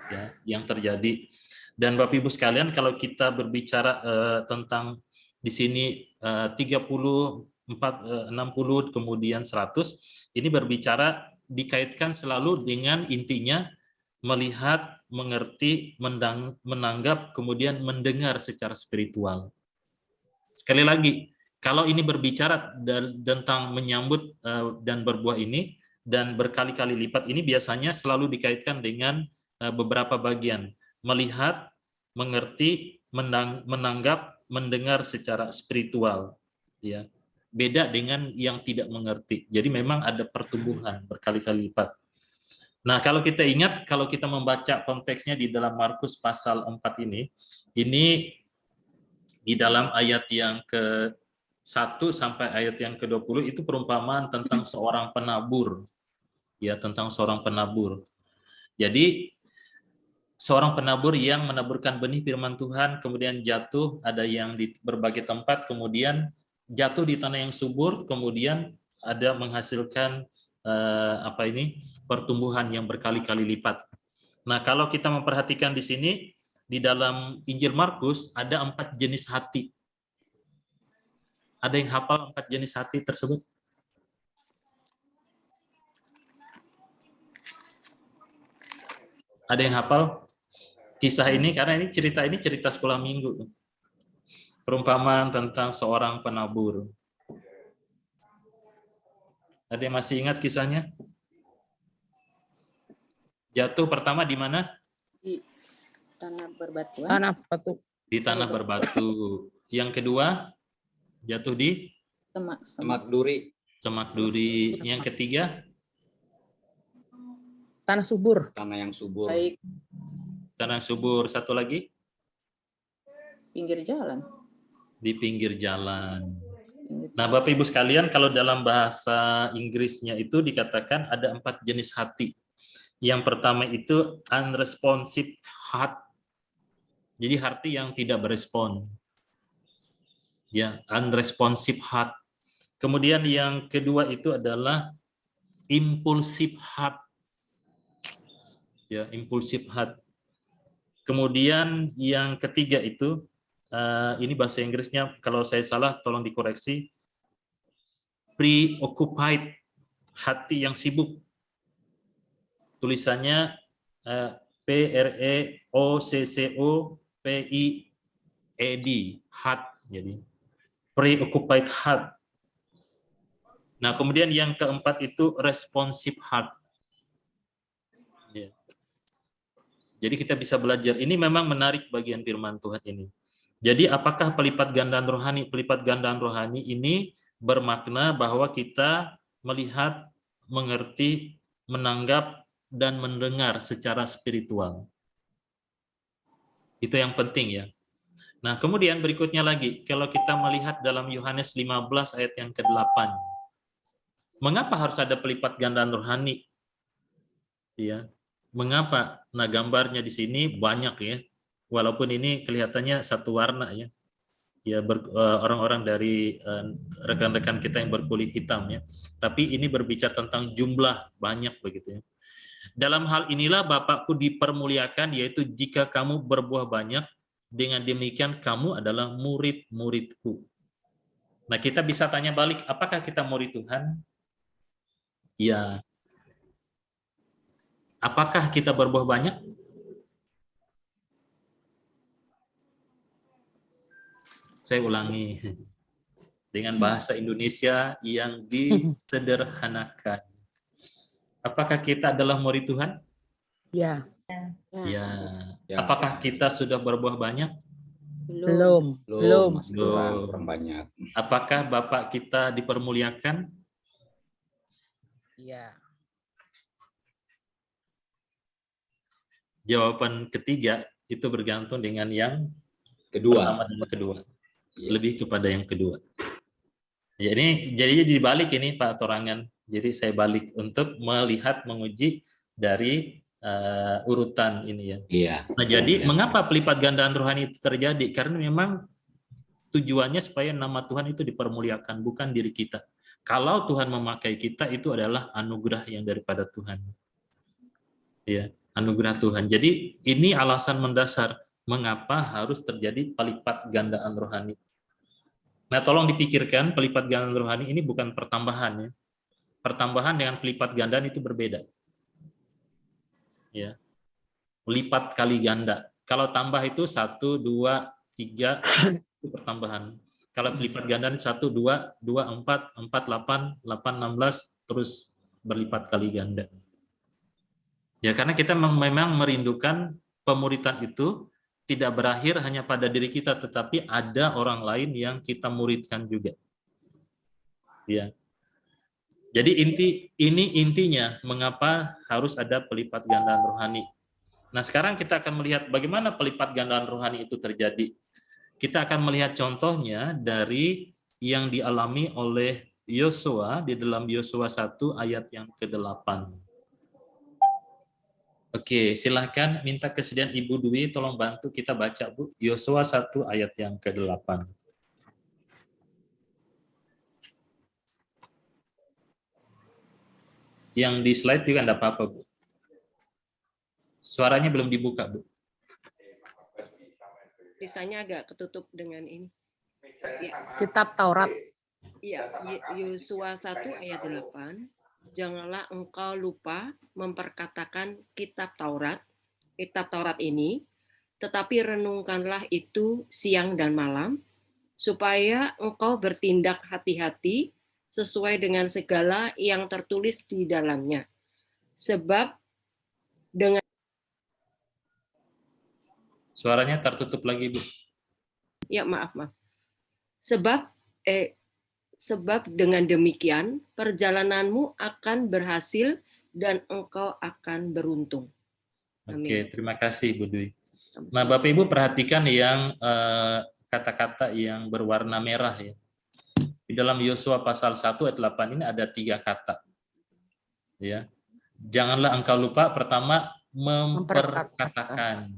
ya, yang terjadi. Dan Bapak Ibu sekalian, kalau kita berbicara tentang di sini 30, 60, kemudian 100, ini berbicara dikaitkan selalu dengan intinya melihat, mengerti, menanggap, kemudian mendengar secara spiritual. Sekali lagi, kalau ini berbicara tentang menyambut dan berbuah ini, dan berkali-kali lipat ini biasanya selalu dikaitkan dengan beberapa bagian. Melihat, mengerti, menanggap, mendengar secara spiritual. Ya. Beda dengan yang tidak mengerti. Jadi memang ada pertumbuhan berkali-kali lipat. Nah, kalau kita ingat, kalau kita membaca konteksnya di dalam Markus pasal 4 ini di dalam ayat yang ke-1 sampai ayat yang ke-20 itu perumpamaan tentang seorang penabur. Ya, tentang seorang penabur. Jadi, seorang penabur yang menaburkan benih firman Tuhan, kemudian jatuh, ada yang di berbagai tempat, kemudian jatuh di tanah yang subur, kemudian ada menghasilkan pertumbuhan yang berkali-kali lipat. Nah, kalau kita memperhatikan di sini di dalam Injil Markus ada 4 jenis hati. Ada yang hafal 4 jenis hati tersebut? Ada yang hafal kisah ini? Karena ini cerita sekolah minggu. Perumpamaan tentang seorang penabur. Ada yang masih ingat kisahnya? Jatuh pertama di mana? Di tanah berbatuan. Tanah batu. Di tanah berbatu. Yang kedua, jatuh di Semak duri. semak duri. Yang ketiga, Tanah subur. Tanah yang subur. Baik, tanah subur. Satu lagi, pinggir jalan. di pinggir jalan. Nah, Bapak Ibu sekalian, kalau dalam bahasa Inggrisnya itu dikatakan ada 4 jenis hati. Yang pertama itu unresponsive heart. Jadi hati yang tidak berespon. Ya, unresponsive heart. Kemudian yang kedua itu adalah impulsive heart. Ya, impulsive heart. Kemudian yang ketiga itu ini bahasa Inggrisnya kalau saya salah tolong dikoreksi. Preoccupied, hati yang sibuk. Tulisannya PREOCCOPIED, heart. Jadi preoccupied heart. Nah, kemudian yang keempat itu responsive heart. Ya. Jadi kita bisa belajar. Ini memang menarik bagian firman Tuhan ini. Jadi apakah pelipat gandaan rohani? Pelipat gandaan rohani ini bermakna bahwa kita melihat, mengerti, menanggap, dan mendengar secara spiritual. Itu yang penting ya. Nah, kemudian berikutnya lagi, kalau kita melihat dalam Yohanes 15 ayat yang ke-8. Mengapa harus ada pelipat gandaan rohani? Ya. Mengapa? Nah, gambarnya di sini banyak ya. Walaupun ini kelihatannya satu warna ya. Ya, orang-orang dari rekan-rekan kita yang berkulit hitam ya. Tapi ini berbicara tentang jumlah banyak begitu ya. Dalam hal inilah Bapakku dipermuliakan, yaitu jika kamu berbuah banyak, dengan demikian kamu adalah murid-muridku. Nah, kita bisa tanya balik, apakah kita murid Tuhan? Ya. Apakah kita berbuah banyak? Saya ulangi dengan bahasa Indonesia yang disederhanakan. Apakah kita adalah murid Tuhan? Ya. Ya. Apakah kita sudah berbuah banyak? Belum. Masih kurang banyak. Apakah Bapak kita dipermuliakan? Ya. Jawaban ketiga itu bergantung dengan yang Kedua. pertama dan kedua. Lebih kepada yang kedua. Ya, ini jadi dibalik ini Pak Torangan. Jadi saya balik untuk melihat, menguji dari urutan ini ya. Iya. Nah, jadi mengapa pelipat gandaan rohani itu terjadi? Karena memang tujuannya supaya nama Tuhan itu dipermuliakan, bukan diri kita. Kalau Tuhan memakai kita, itu adalah anugerah yang daripada Tuhan. Ya, anugerah Tuhan. Jadi ini alasan mendasar mengapa harus terjadi pelipat gandaan rohani. Nah, tolong dipikirkan, pelipat gandaan rohani ini bukan pertambahan ya. Pertambahan dengan pelipat gandaan itu berbeda. Ya. Lipat kali ganda. Kalau tambah itu 1, 2, 3 itu pertambahan. Kalau pelipat gandaan 1, 2, 2, 4, 4, 8, 8, 16 terus berlipat kali ganda. Ya, karena kita memang merindukan pemuritan itu tidak berakhir hanya pada diri kita, tetapi ada orang lain yang kita muridkan juga. Ya. Jadi ini intinya mengapa harus ada pelipat gandaan rohani. Nah, sekarang kita akan melihat bagaimana pelipat gandaan rohani itu terjadi. Kita akan melihat contohnya dari yang dialami oleh Yosua di dalam Yosua 1 ayat yang ke-8. Oke, silahkan minta kesediaan Ibu Dwi, tolong bantu kita baca Bu. Yosua 1 ayat yang ke-8. Yang di slide juga enggak apa-apa, Bu. Suaranya belum dibuka, Bu. Tulisannya agak ketutup dengan ini. Ya. Kitab Taurat. Iya, Yosua 1 ayat 8. Janganlah engkau lupa memperkatakan kitab Taurat ini, tetapi renungkanlah itu siang dan malam, supaya engkau bertindak hati-hati sesuai dengan segala yang tertulis di dalamnya. Sebab dengan Suaranya tertutup lagi, Bu. Ya, maaf. Sebab dengan demikian perjalananmu akan berhasil dan engkau akan beruntung. Amin. Oke, terima kasih Bu Dwi. Nah, Bapak Ibu perhatikan yang kata-kata yang berwarna merah ya. Di dalam Yosua pasal 1 ayat 8 ini ada 3 kata. Ya. Janganlah engkau lupa, pertama memperkatakan.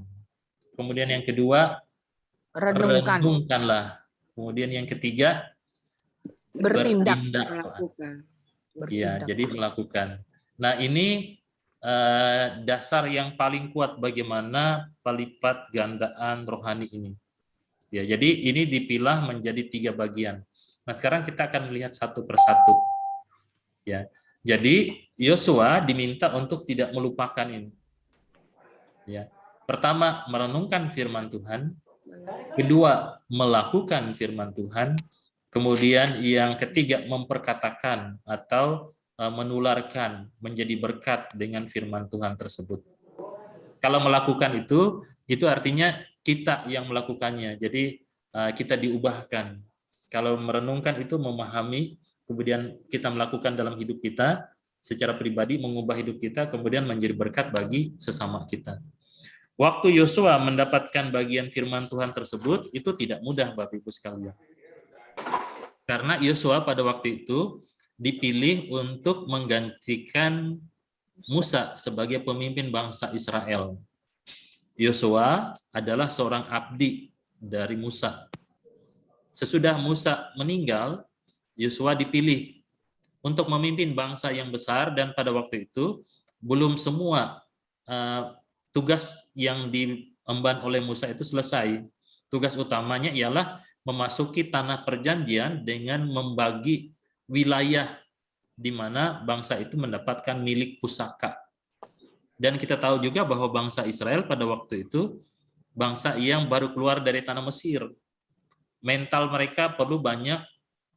Kemudian yang kedua renungkanlah. Kemudian yang ketiga, Bertindak. bertindak. Melakukan. Ya, Bertindak. jadi melakukan. Nah, ini dasar yang paling kuat bagaimana pelipat gandaan rohani ini. Ya, jadi ini dipilah menjadi 3 bagian. Nah, sekarang kita akan melihat satu persatu. Ya, jadi Yosua diminta untuk tidak melupakan ini. Ya, pertama merenungkan firman Tuhan, kedua melakukan firman Tuhan, kemudian yang ketiga memperkatakan atau menularkan menjadi berkat dengan firman Tuhan tersebut. Kalau melakukan itu artinya kita yang melakukannya. Jadi kita diubahkan. Kalau merenungkan itu memahami, kemudian kita melakukan dalam hidup kita secara pribadi, mengubah hidup kita, kemudian menjadi berkat bagi sesama kita. Waktu Yosua mendapatkan bagian firman Tuhan tersebut, itu tidak mudah Bapak Ibu sekalian. Karena Yosua pada waktu itu dipilih untuk menggantikan Musa sebagai pemimpin bangsa Israel. Yosua adalah seorang abdi dari Musa. Sesudah Musa meninggal, Yosua dipilih untuk memimpin bangsa yang besar, dan pada waktu itu belum semua tugas yang diemban oleh Musa itu selesai. Tugas utamanya ialah memasuki tanah perjanjian dengan membagi wilayah di mana bangsa itu mendapatkan milik pusaka. Dan kita tahu juga bahwa bangsa Israel pada waktu itu bangsa yang baru keluar dari tanah Mesir. Mental mereka perlu banyak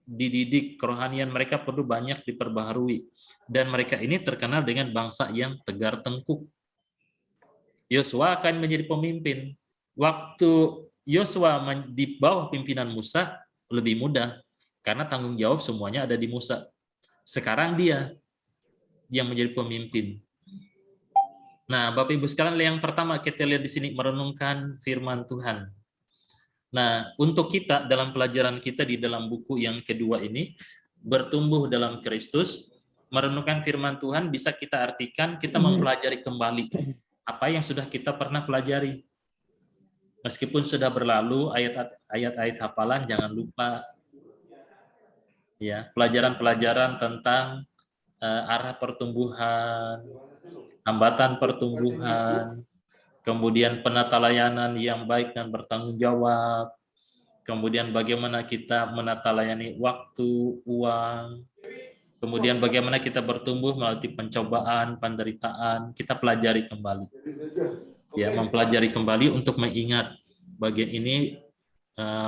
dididik, kerohanian mereka perlu banyak diperbaharui. Dan mereka ini terkenal dengan bangsa yang tegar tengkuk. Yosua akan menjadi pemimpin. Waktu Yosua di bawah pimpinan Musa lebih mudah, karena tanggung jawab semuanya ada di Musa. Sekarang dia yang menjadi pemimpin. Nah, Bapak Ibu sekalian, yang pertama kita lihat di sini merenungkan firman Tuhan. Nah, untuk kita dalam pelajaran kita di dalam buku yang kedua ini, bertumbuh dalam Kristus, merenungkan firman Tuhan bisa kita artikan kita mempelajari kembali apa yang sudah kita pernah pelajari. Meskipun sudah berlalu ayat-ayat hafalan, jangan lupa ya, pelajaran-pelajaran tentang arah pertumbuhan, hambatan pertumbuhan, kemudian penata layanan yang baik dan bertanggung jawab, kemudian bagaimana kita menata layani waktu, uang, kemudian bagaimana kita bertumbuh melalui pencobaan, penderitaan, kita pelajari kembali. Ya, mempelajari kembali untuk mengingat bagian ini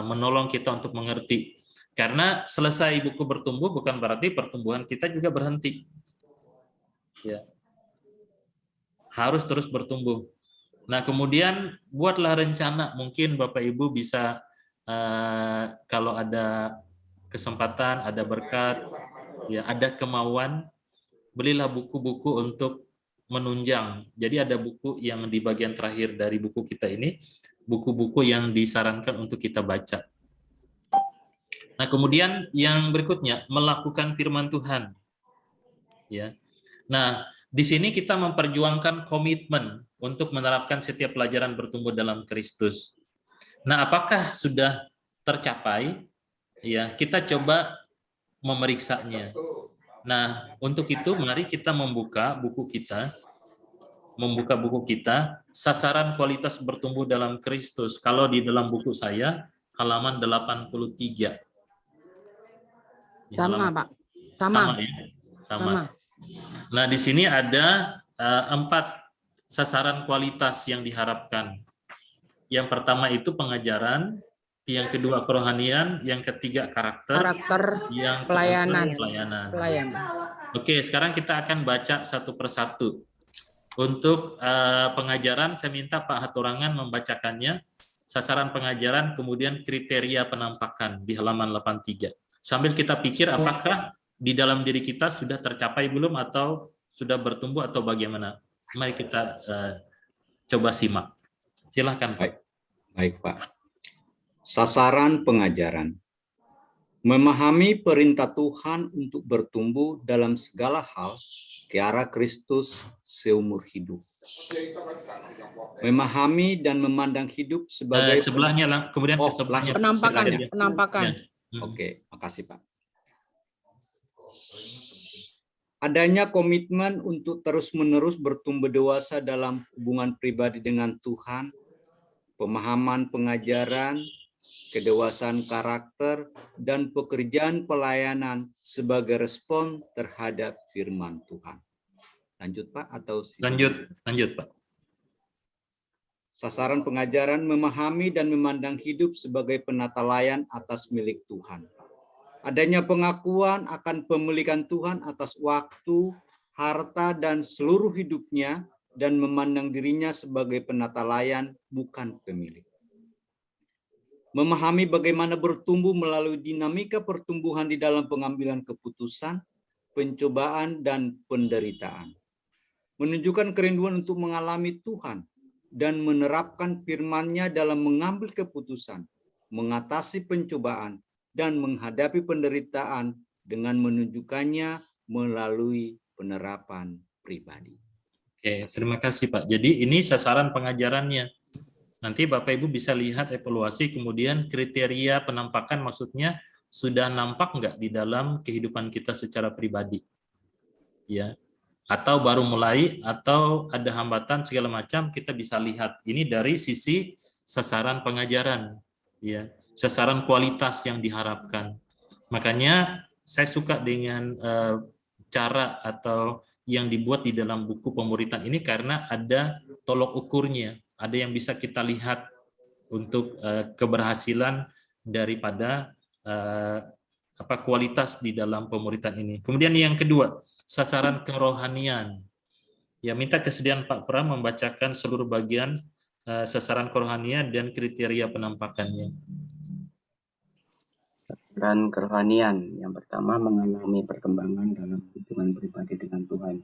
menolong kita untuk mengerti. Karena selesai buku bertumbuh bukan berarti pertumbuhan kita juga berhenti. Ya. Harus terus bertumbuh. Nah, kemudian buatlah rencana. Mungkin Bapak Ibu bisa kalau ada kesempatan, ada berkat, ya, ada kemauan, belilah buku-buku untuk menunjang. Jadi ada buku yang di bagian terakhir dari buku kita ini, buku-buku yang disarankan untuk kita baca. Nah, kemudian yang berikutnya, melakukan firman Tuhan. Ya. Nah, di sini kita memperjuangkan komitmen untuk menerapkan setiap pelajaran bertumbuh dalam Kristus. Nah, apakah sudah tercapai? Ya, kita coba memeriksanya. Nah, untuk itu mari kita membuka buku kita, sasaran kualitas bertumbuh dalam Kristus. Kalau di dalam buku saya, halaman 83. Sama, Pak. Sama ya? Sama. Nah, di sini ada 4 sasaran kualitas yang diharapkan. Yang pertama itu pengajaran, yang kedua kerohanian, yang ketiga karakter, yang pelayanan. Oke, sekarang kita akan baca satu persatu. Untuk pengajaran, saya minta Pak Haturangan membacakannya, sasaran pengajaran, kemudian kriteria penampakan di halaman 83. Sambil kita pikir apakah di dalam diri kita sudah tercapai belum atau sudah bertumbuh atau bagaimana. Mari kita coba simak. Silahkan Pak. Baik Pak. Sasaran pengajaran. Memahami perintah Tuhan untuk bertumbuh dalam segala hal ke arah Kristus seumur hidup. Memahami dan memandang hidup sebagai sebelahnya kemudian ke sebelahnya penampakan. Oke, makasih Pak. Adanya komitmen untuk terus-menerus bertumbuh dewasa dalam hubungan pribadi dengan Tuhan, pemahaman pengajaran, kedewasaan karakter, dan pekerjaan pelayanan sebagai respon terhadap firman Tuhan. Lanjut Pak atau lanjut Pak. Sasaran pengajaran memahami dan memandang hidup sebagai penata layan atas milik Tuhan. Adanya pengakuan akan pemilikan Tuhan atas waktu, harta, dan seluruh hidupnya, dan memandang dirinya sebagai penata layan, bukan pemilik. Memahami bagaimana bertumbuh melalui dinamika pertumbuhan di dalam pengambilan keputusan, pencobaan, dan penderitaan. Menunjukkan kerinduan untuk mengalami Tuhan, dan menerapkan firman-Nya dalam mengambil keputusan, mengatasi pencobaan, dan menghadapi penderitaan dengan menunjukkannya melalui penerapan pribadi. Oke, terima kasih Pak. Jadi ini sasaran pengajarannya. Nanti Bapak Ibu bisa lihat evaluasi, kemudian kriteria penampakan maksudnya sudah nampak nggak di dalam kehidupan kita secara pribadi, ya? Atau baru mulai, atau ada hambatan segala macam, kita bisa lihat. Ini dari sisi sasaran pengajaran, ya, sasaran kualitas yang diharapkan. Makanya saya suka dengan cara atau yang dibuat di dalam buku pemuritan ini karena ada tolok ukurnya, ada yang bisa kita lihat untuk keberhasilan daripada kualitas di dalam pemuritan ini. Kemudian yang kedua, sasaran kerohanian. Ya, minta kesediaan Pak Pram membacakan seluruh bagian sasaran kerohanian dan kriteria penampakannya. Dan kerohanian, yang pertama mengalami perkembangan dalam hubungan pribadi dengan Tuhan.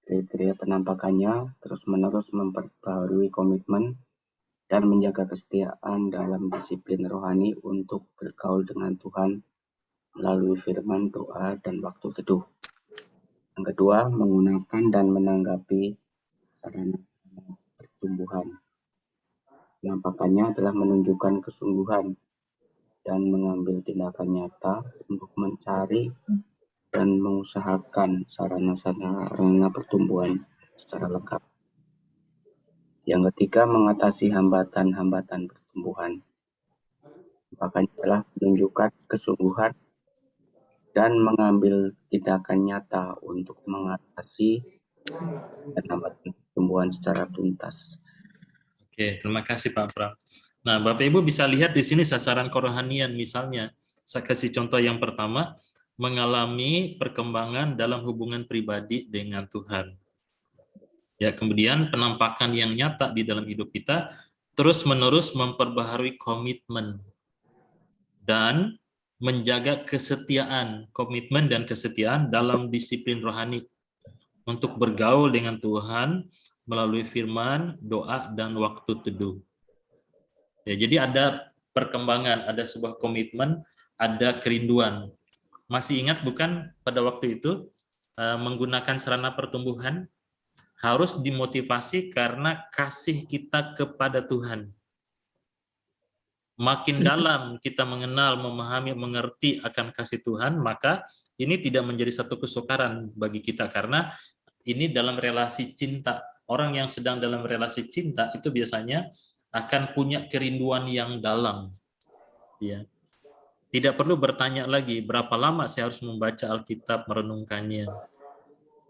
Kriteria penampakannya terus-menerus memperbaharui komitmen dan menjaga kesetiaan dalam disiplin rohani untuk bergaul dengan Tuhan melalui firman, doa, dan waktu teduh. Yang kedua, menggunakan dan menanggapi sarana pertumbuhan. Penampakannya adalah menunjukkan kesungguhan dan mengambil tindakan nyata untuk mencari dan mengusahakan sarana pertumbuhan secara lengkap. Yang ketiga, mengatasi hambatan-hambatan pertumbuhan. Penampakannya adalah menunjukkan kesungguhan dan mengambil tindakan nyata untuk mengatasi dan hambatan pertumbuhan secara tuntas. Oke, terima kasih Pak Pram. Nah, Bapak Ibu bisa lihat di sini sasaran kerohanian misalnya. Saya kasih contoh yang pertama, mengalami perkembangan dalam hubungan pribadi dengan Tuhan. Ya, kemudian penampakan yang nyata di dalam hidup kita terus-menerus memperbaharui komitmen dan menjaga kesetiaan, komitmen dan kesetiaan dalam disiplin rohani untuk bergaul dengan Tuhan melalui firman, doa, dan waktu teduh. Ya, jadi ada perkembangan, ada sebuah komitmen, ada kerinduan. Masih ingat bukan pada waktu itu menggunakan sarana pertumbuhan harus dimotivasi karena kasih kita kepada Tuhan. Makin dalam kita mengenal, memahami, mengerti akan kasih Tuhan, maka ini tidak menjadi satu kesukaran bagi kita karena ini dalam relasi cinta. Orang yang sedang dalam relasi cinta itu biasanya akan punya kerinduan yang dalam. Ya. Tidak perlu bertanya lagi berapa lama saya harus membaca Alkitab, merenungkannya.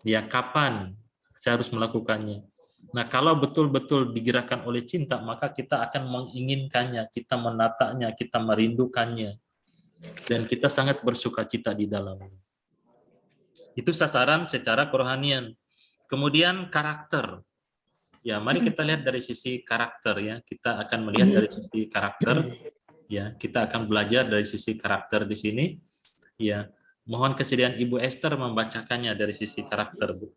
Ya, kapan saya harus melakukannya. Nah, kalau betul-betul digerakkan oleh cinta, maka kita akan menginginkannya, kita menatanya, kita merindukannya. Dan kita sangat bersukacita di dalamnya. Itu sasaran secara kerohanian. Kemudian karakter. Ya, mari kita lihat dari sisi karakter ya. Kita akan melihat dari sisi karakter. Ya, kita akan belajar dari sisi karakter di sini. Ya, mohon kesediaan Ibu Esther membacakannya dari sisi karakter, Bu.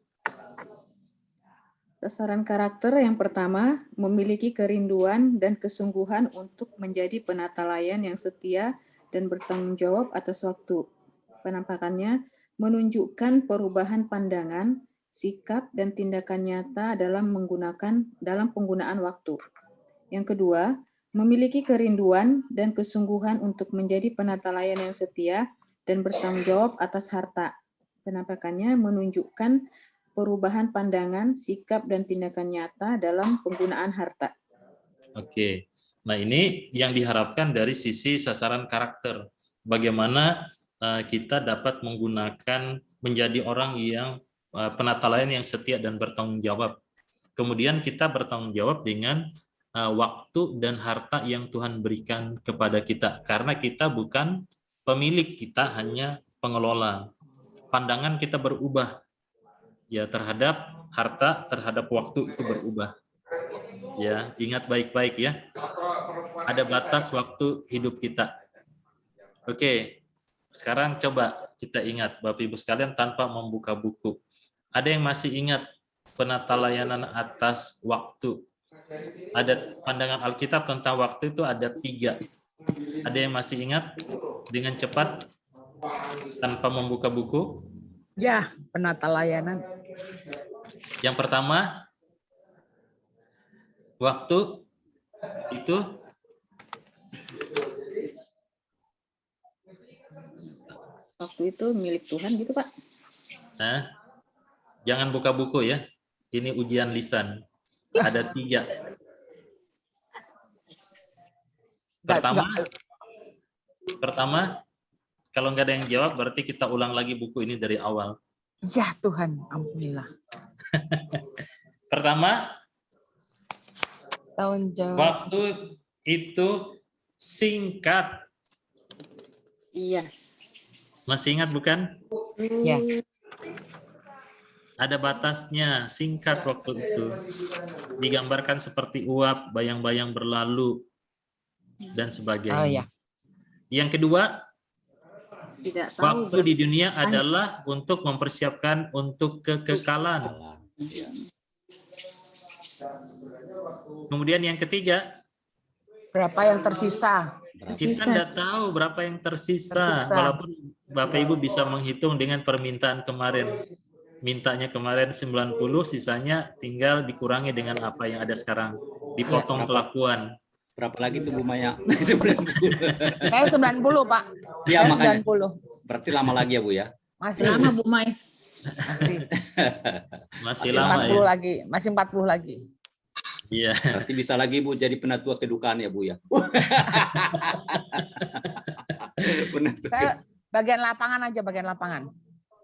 Sasaran karakter yang pertama, memiliki kerinduan dan kesungguhan untuk menjadi penata layan yang setia dan bertanggung jawab atas waktu. Penampakannya, menunjukkan perubahan pandangan, sikap, dan tindakan nyata dalam penggunaan waktu. Yang kedua, memiliki kerinduan dan kesungguhan untuk menjadi penata layan yang setia dan bertanggung jawab atas harta. Penampakannya menunjukkan perubahan pandangan, sikap, dan tindakan nyata dalam penggunaan harta. Oke, nah ini yang diharapkan dari sisi sasaran karakter. Bagaimana kita dapat menggunakan menjadi orang yang penata layan yang setia dan bertanggung jawab. Kemudian kita bertanggung jawab dengan waktu dan harta yang Tuhan berikan kepada kita. Karena kita bukan pemilik, kita hanya pengelola. Pandangan kita berubah ya terhadap harta, terhadap waktu itu berubah. Ya, ingat baik-baik ya. Ada batas waktu hidup kita. Oke. Sekarang coba kita ingat Bapak Ibu sekalian tanpa membuka buku. Ada yang masih ingat penata layanan atas waktu? Ada pandangan Alkitab tentang waktu itu ada 3. Ada yang masih ingat dengan cepat tanpa membuka buku? Ya, penata layanan. Yang pertama, waktu itu milik Tuhan gitu, Pak. nah, jangan buka buku ya. Ini ujian lisan. Ada 3. Pertama, kalau nggak ada yang jawab, berarti kita ulang lagi buku ini dari awal. Ya Tuhan, ampunilah. Pertama, tahun jawab. Waktu itu singkat. Iya. Masih ingat bukan? Ya. Ada batasnya, singkat waktu itu. Digambarkan seperti uap, bayang-bayang berlalu, dan sebagainya. Oh, ya. Yang kedua, Tidak tahu waktu di dunia adalah untuk mempersiapkan untuk kekekalan. Kemudian yang ketiga, berapa yang tersisa? Kita tidak tahu berapa yang tersisa. Walaupun Bapak Ibu bisa menghitung dengan permintaan kemarin. Mintanya kemarin 90, sisanya tinggal dikurangi dengan apa yang ada sekarang. Dipotong kelakuan. Berapa lagi tuh Bu Maya? 90. Saya 90, Pak. Iya, makanya. 90. Berarti lama lagi ya, Bu ya? Masih lama, Bu Mai. Masih lama 40 ya. lagi, masih 40 lagi. Iya. Berarti bisa lagi Bu jadi penatua kedukaan ya, Bu ya. Saya bagian lapangan aja, bagian lapangan.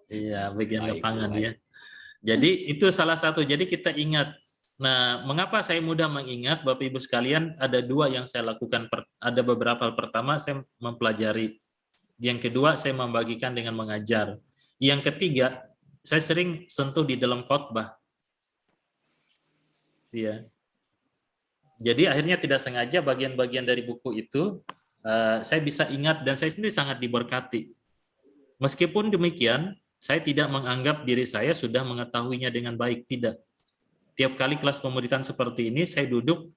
Iya, bagian lapangan ya. Jadi itu salah satu. Jadi kita ingat. Nah, mengapa saya mudah mengingat, Bapak Ibu sekalian? Ada 2 yang saya lakukan. Ada beberapa. Pertama, saya mempelajari. Yang kedua, saya membagikan dengan mengajar. Yang ketiga, saya sering sentuh di dalam khotbah. Iya. Jadi akhirnya tidak sengaja bagian-bagian dari buku itu saya bisa ingat dan saya sendiri sangat diberkati. Meskipun demikian, saya tidak menganggap diri saya sudah mengetahuinya dengan baik, tidak. Tiap kali kelas pemuritan seperti ini, saya duduk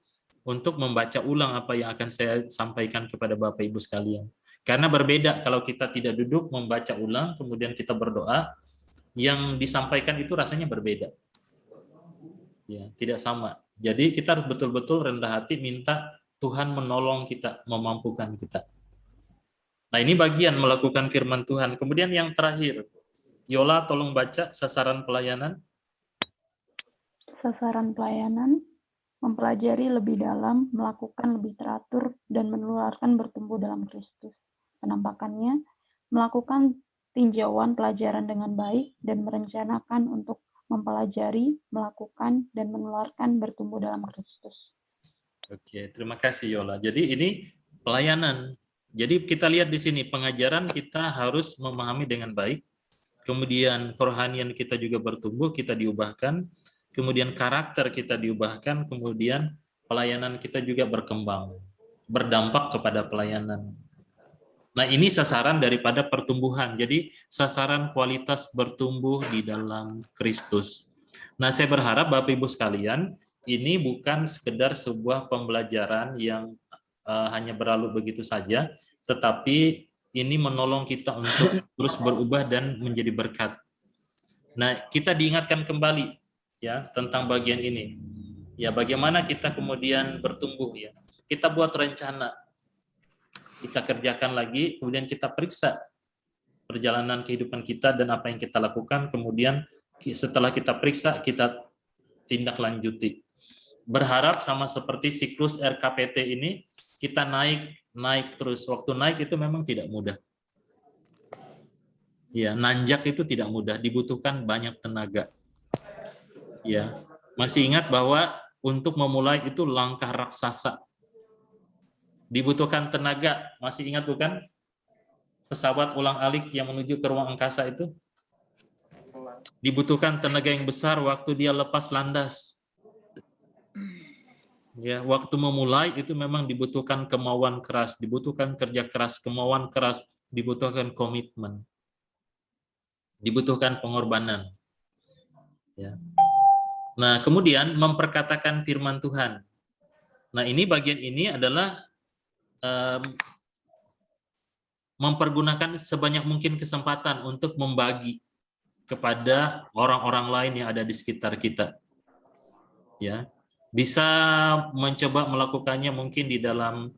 untuk membaca ulang apa yang akan saya sampaikan kepada Bapak Ibu sekalian. Karena berbeda kalau kita tidak duduk membaca ulang, kemudian kita berdoa, yang disampaikan itu rasanya berbeda. Ya, tidak sama. Jadi kita harus betul-betul rendah hati minta Tuhan menolong kita, memampukan kita. Nah, ini bagian melakukan firman Tuhan. Kemudian yang terakhir, Yola tolong baca sasaran pelayanan. Sasaran pelayanan, mempelajari lebih dalam, melakukan lebih teratur, dan menularkan bertumbuh dalam Kristus. Penampakannya, melakukan tinjauan pelajaran dengan baik, dan merencanakan untuk mempelajari, melakukan, dan menularkan bertumbuh dalam Kristus. Oke, terima kasih Yola. Jadi ini pelayanan. Jadi kita lihat di sini, pengajaran kita harus memahami dengan baik, kemudian kerohanian kita juga bertumbuh, kita diubahkan, kemudian karakter kita diubahkan, kemudian pelayanan kita juga berkembang, berdampak kepada pelayanan. Nah, ini sasaran daripada pertumbuhan. Jadi sasaran kualitas bertumbuh di dalam Kristus. Nah, saya berharap Bapak Ibu sekalian, ini bukan sekedar sebuah pembelajaran yang hanya berlalu begitu saja, tetapi ini menolong kita untuk terus berubah dan menjadi berkat. Nah, kita diingatkan kembali ya tentang bagian ini. Ya, bagaimana kita kemudian bertumbuh ya. Kita buat rencana. Kita kerjakan lagi, kemudian kita periksa perjalanan kehidupan kita dan apa yang kita lakukan, kemudian setelah kita periksa, kita tindak lanjuti. Berharap sama seperti siklus RKPT ini, kita naik terus. Waktu naik itu memang tidak mudah. Ya, nanjak itu tidak mudah, dibutuhkan banyak tenaga. Ya, masih ingat bahwa untuk memulai itu langkah raksasa. Dibutuhkan tenaga, masih ingat bukan? Pesawat ulang-alik yang menuju ke ruang angkasa itu dibutuhkan tenaga yang besar waktu dia lepas landas. Ya, waktu memulai itu memang dibutuhkan kemauan keras, dibutuhkan kerja keras, kemauan keras, dibutuhkan komitmen, dibutuhkan pengorbanan. Ya. Nah, kemudian memperkatakan firman Tuhan. Nah, ini bagian ini adalah mempergunakan sebanyak mungkin kesempatan untuk membagi kepada orang-orang lain yang ada di sekitar kita. Ya, bisa mencoba melakukannya mungkin di dalam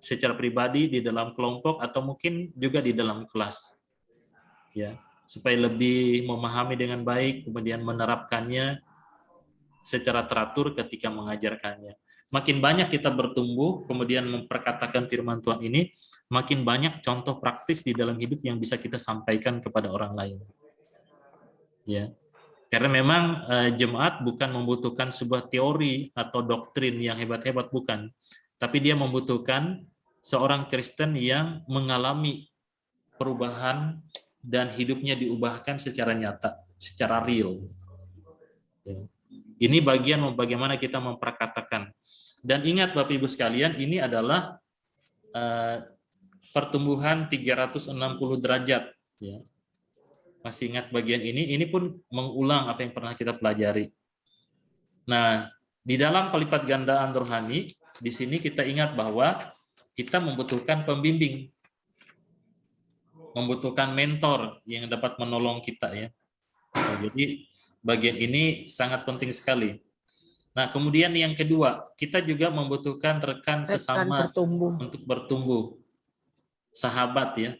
secara pribadi, di dalam kelompok, atau mungkin juga di dalam kelas. Ya, supaya lebih memahami dengan baik, kemudian menerapkannya secara teratur ketika mengajarkannya. Makin banyak kita bertumbuh, kemudian memperkatakan firman Tuhan ini, makin banyak contoh praktis di dalam hidup yang bisa kita sampaikan kepada orang lain. Ya, karena memang jemaat bukan membutuhkan sebuah teori atau doktrin yang hebat-hebat, bukan, tapi dia membutuhkan seorang Kristen yang mengalami perubahan dan hidupnya diubahkan secara nyata, secara real. Ya. Ini bagian bagaimana kita memperkatakan. Dan ingat Bapak Ibu sekalian, ini adalah pertumbuhan 360 derajat. Ya. Masih ingat bagian ini pun mengulang apa yang pernah kita pelajari. Nah, di dalam pelipat gandaan rohani, di sini kita ingat bahwa kita membutuhkan pembimbing, membutuhkan mentor yang dapat menolong kita ya. Nah, jadi bagian ini sangat penting sekali. Nah, kemudian yang kedua, kita juga membutuhkan rekan sesama untuk bertumbuh. Sahabat ya.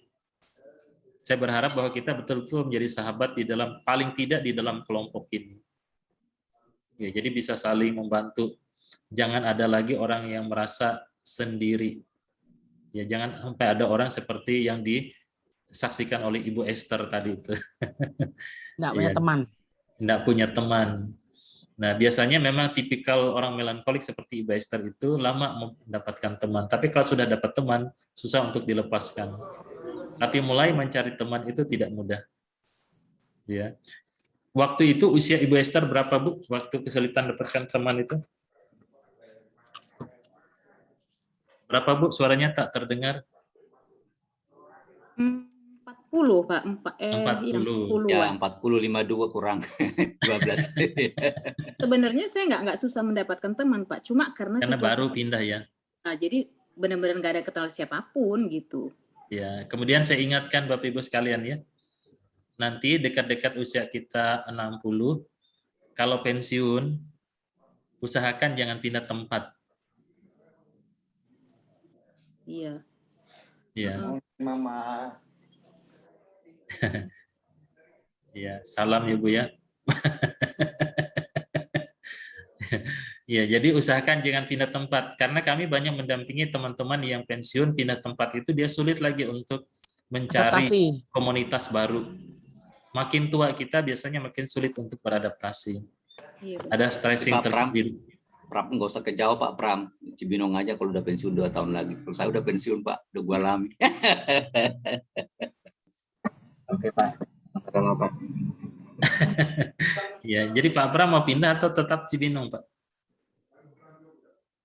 Saya berharap bahwa kita betul-betul menjadi sahabat di dalam, paling tidak di dalam kelompok ini. Ya, jadi bisa saling membantu. Jangan ada lagi orang yang merasa sendiri. Ya, jangan sampai ada orang seperti yang disaksikan oleh Ibu Esther tadi itu. Nggak punya teman. Nggak punya teman. Nah, biasanya memang tipikal orang melankolik seperti Ibu Esther itu lama mendapatkan teman. Tapi kalau sudah dapat teman, susah untuk dilepaskan. Tapi mulai mencari teman itu tidak mudah. Ya. Waktu itu usia Ibu Esther berapa, Bu? Waktu kesulitan dapatkan teman itu? Berapa, Bu? Suaranya tak terdengar. 40, Pak. 40. Ya, 40, 52 kurang 12. Sebenarnya saya nggak susah mendapatkan teman, Pak. Cuma karena baru pindah ya. Nah, jadi benar-benar nggak ada kenal siapapun gitu. Ya, kemudian saya ingatkan Bapak Ibu sekalian ya. Nanti dekat-dekat usia kita 60, kalau pensiun, usahakan jangan pindah tempat. Iya. Iya. Mama. Ya, salam ya Bu ya. Ya, jadi usahakan jangan pindah tempat, karena kami banyak mendampingi teman-teman yang pensiun pindah tempat itu dia sulit lagi untuk mencari komunitas baru. Makin tua kita biasanya makin sulit untuk beradaptasi. Iya, ada stressing tersendiri. Pram, nggak usah ke Jawa Pak Pram, Cibinong aja kalau udah pensiun 2 tahun lagi. Kalau saya udah pensiun Pak, udah gua alami. Oke Pak, sama Pak. Ya, jadi Pak Pram mau pindah atau tetap Cibinong Pak?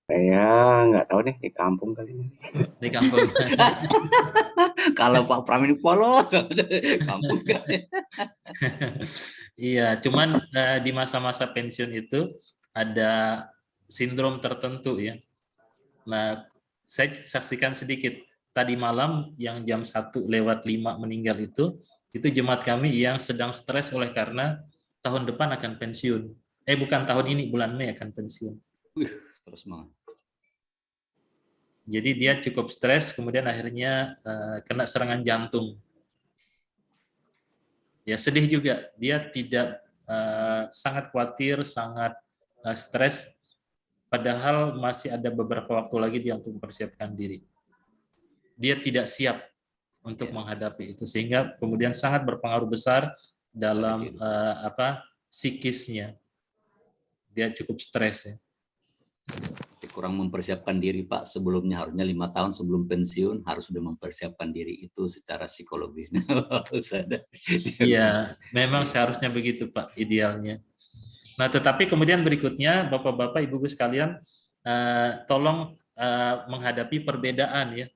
Saya nggak tahu deh, di kampung kali ini. Di kampung. Kalau Pak Pram ini polos, kampung kali. Iya, cuman di masa-masa pensiun itu ada sindrom tertentu ya. Nah, saya saksikan sedikit. tadi malam yang jam 1:05 meninggal itu jemaat kami yang sedang stres oleh karena tahun depan akan pensiun. Bukan tahun ini, bulan Mei akan pensiun. Terus banget. Jadi dia cukup stres, kemudian akhirnya kena serangan jantung. Ya sedih juga, dia tidak sangat khawatir, sangat stres, padahal masih ada beberapa waktu lagi dia untuk mempersiapkan diri. Dia tidak siap untuk menghadapi itu, sehingga kemudian sangat berpengaruh besar dalam psikisnya. Dia cukup stres ya. Kurang mempersiapkan diri Pak, sebelumnya harusnya 5 tahun sebelum pensiun harus sudah mempersiapkan diri itu secara psikologisnya. Iya, memang seharusnya begitu Pak, idealnya. Nah, tetapi kemudian berikutnya Bapak-bapak, Ibu-ibu sekalian, tolong menghadapi perbedaan ya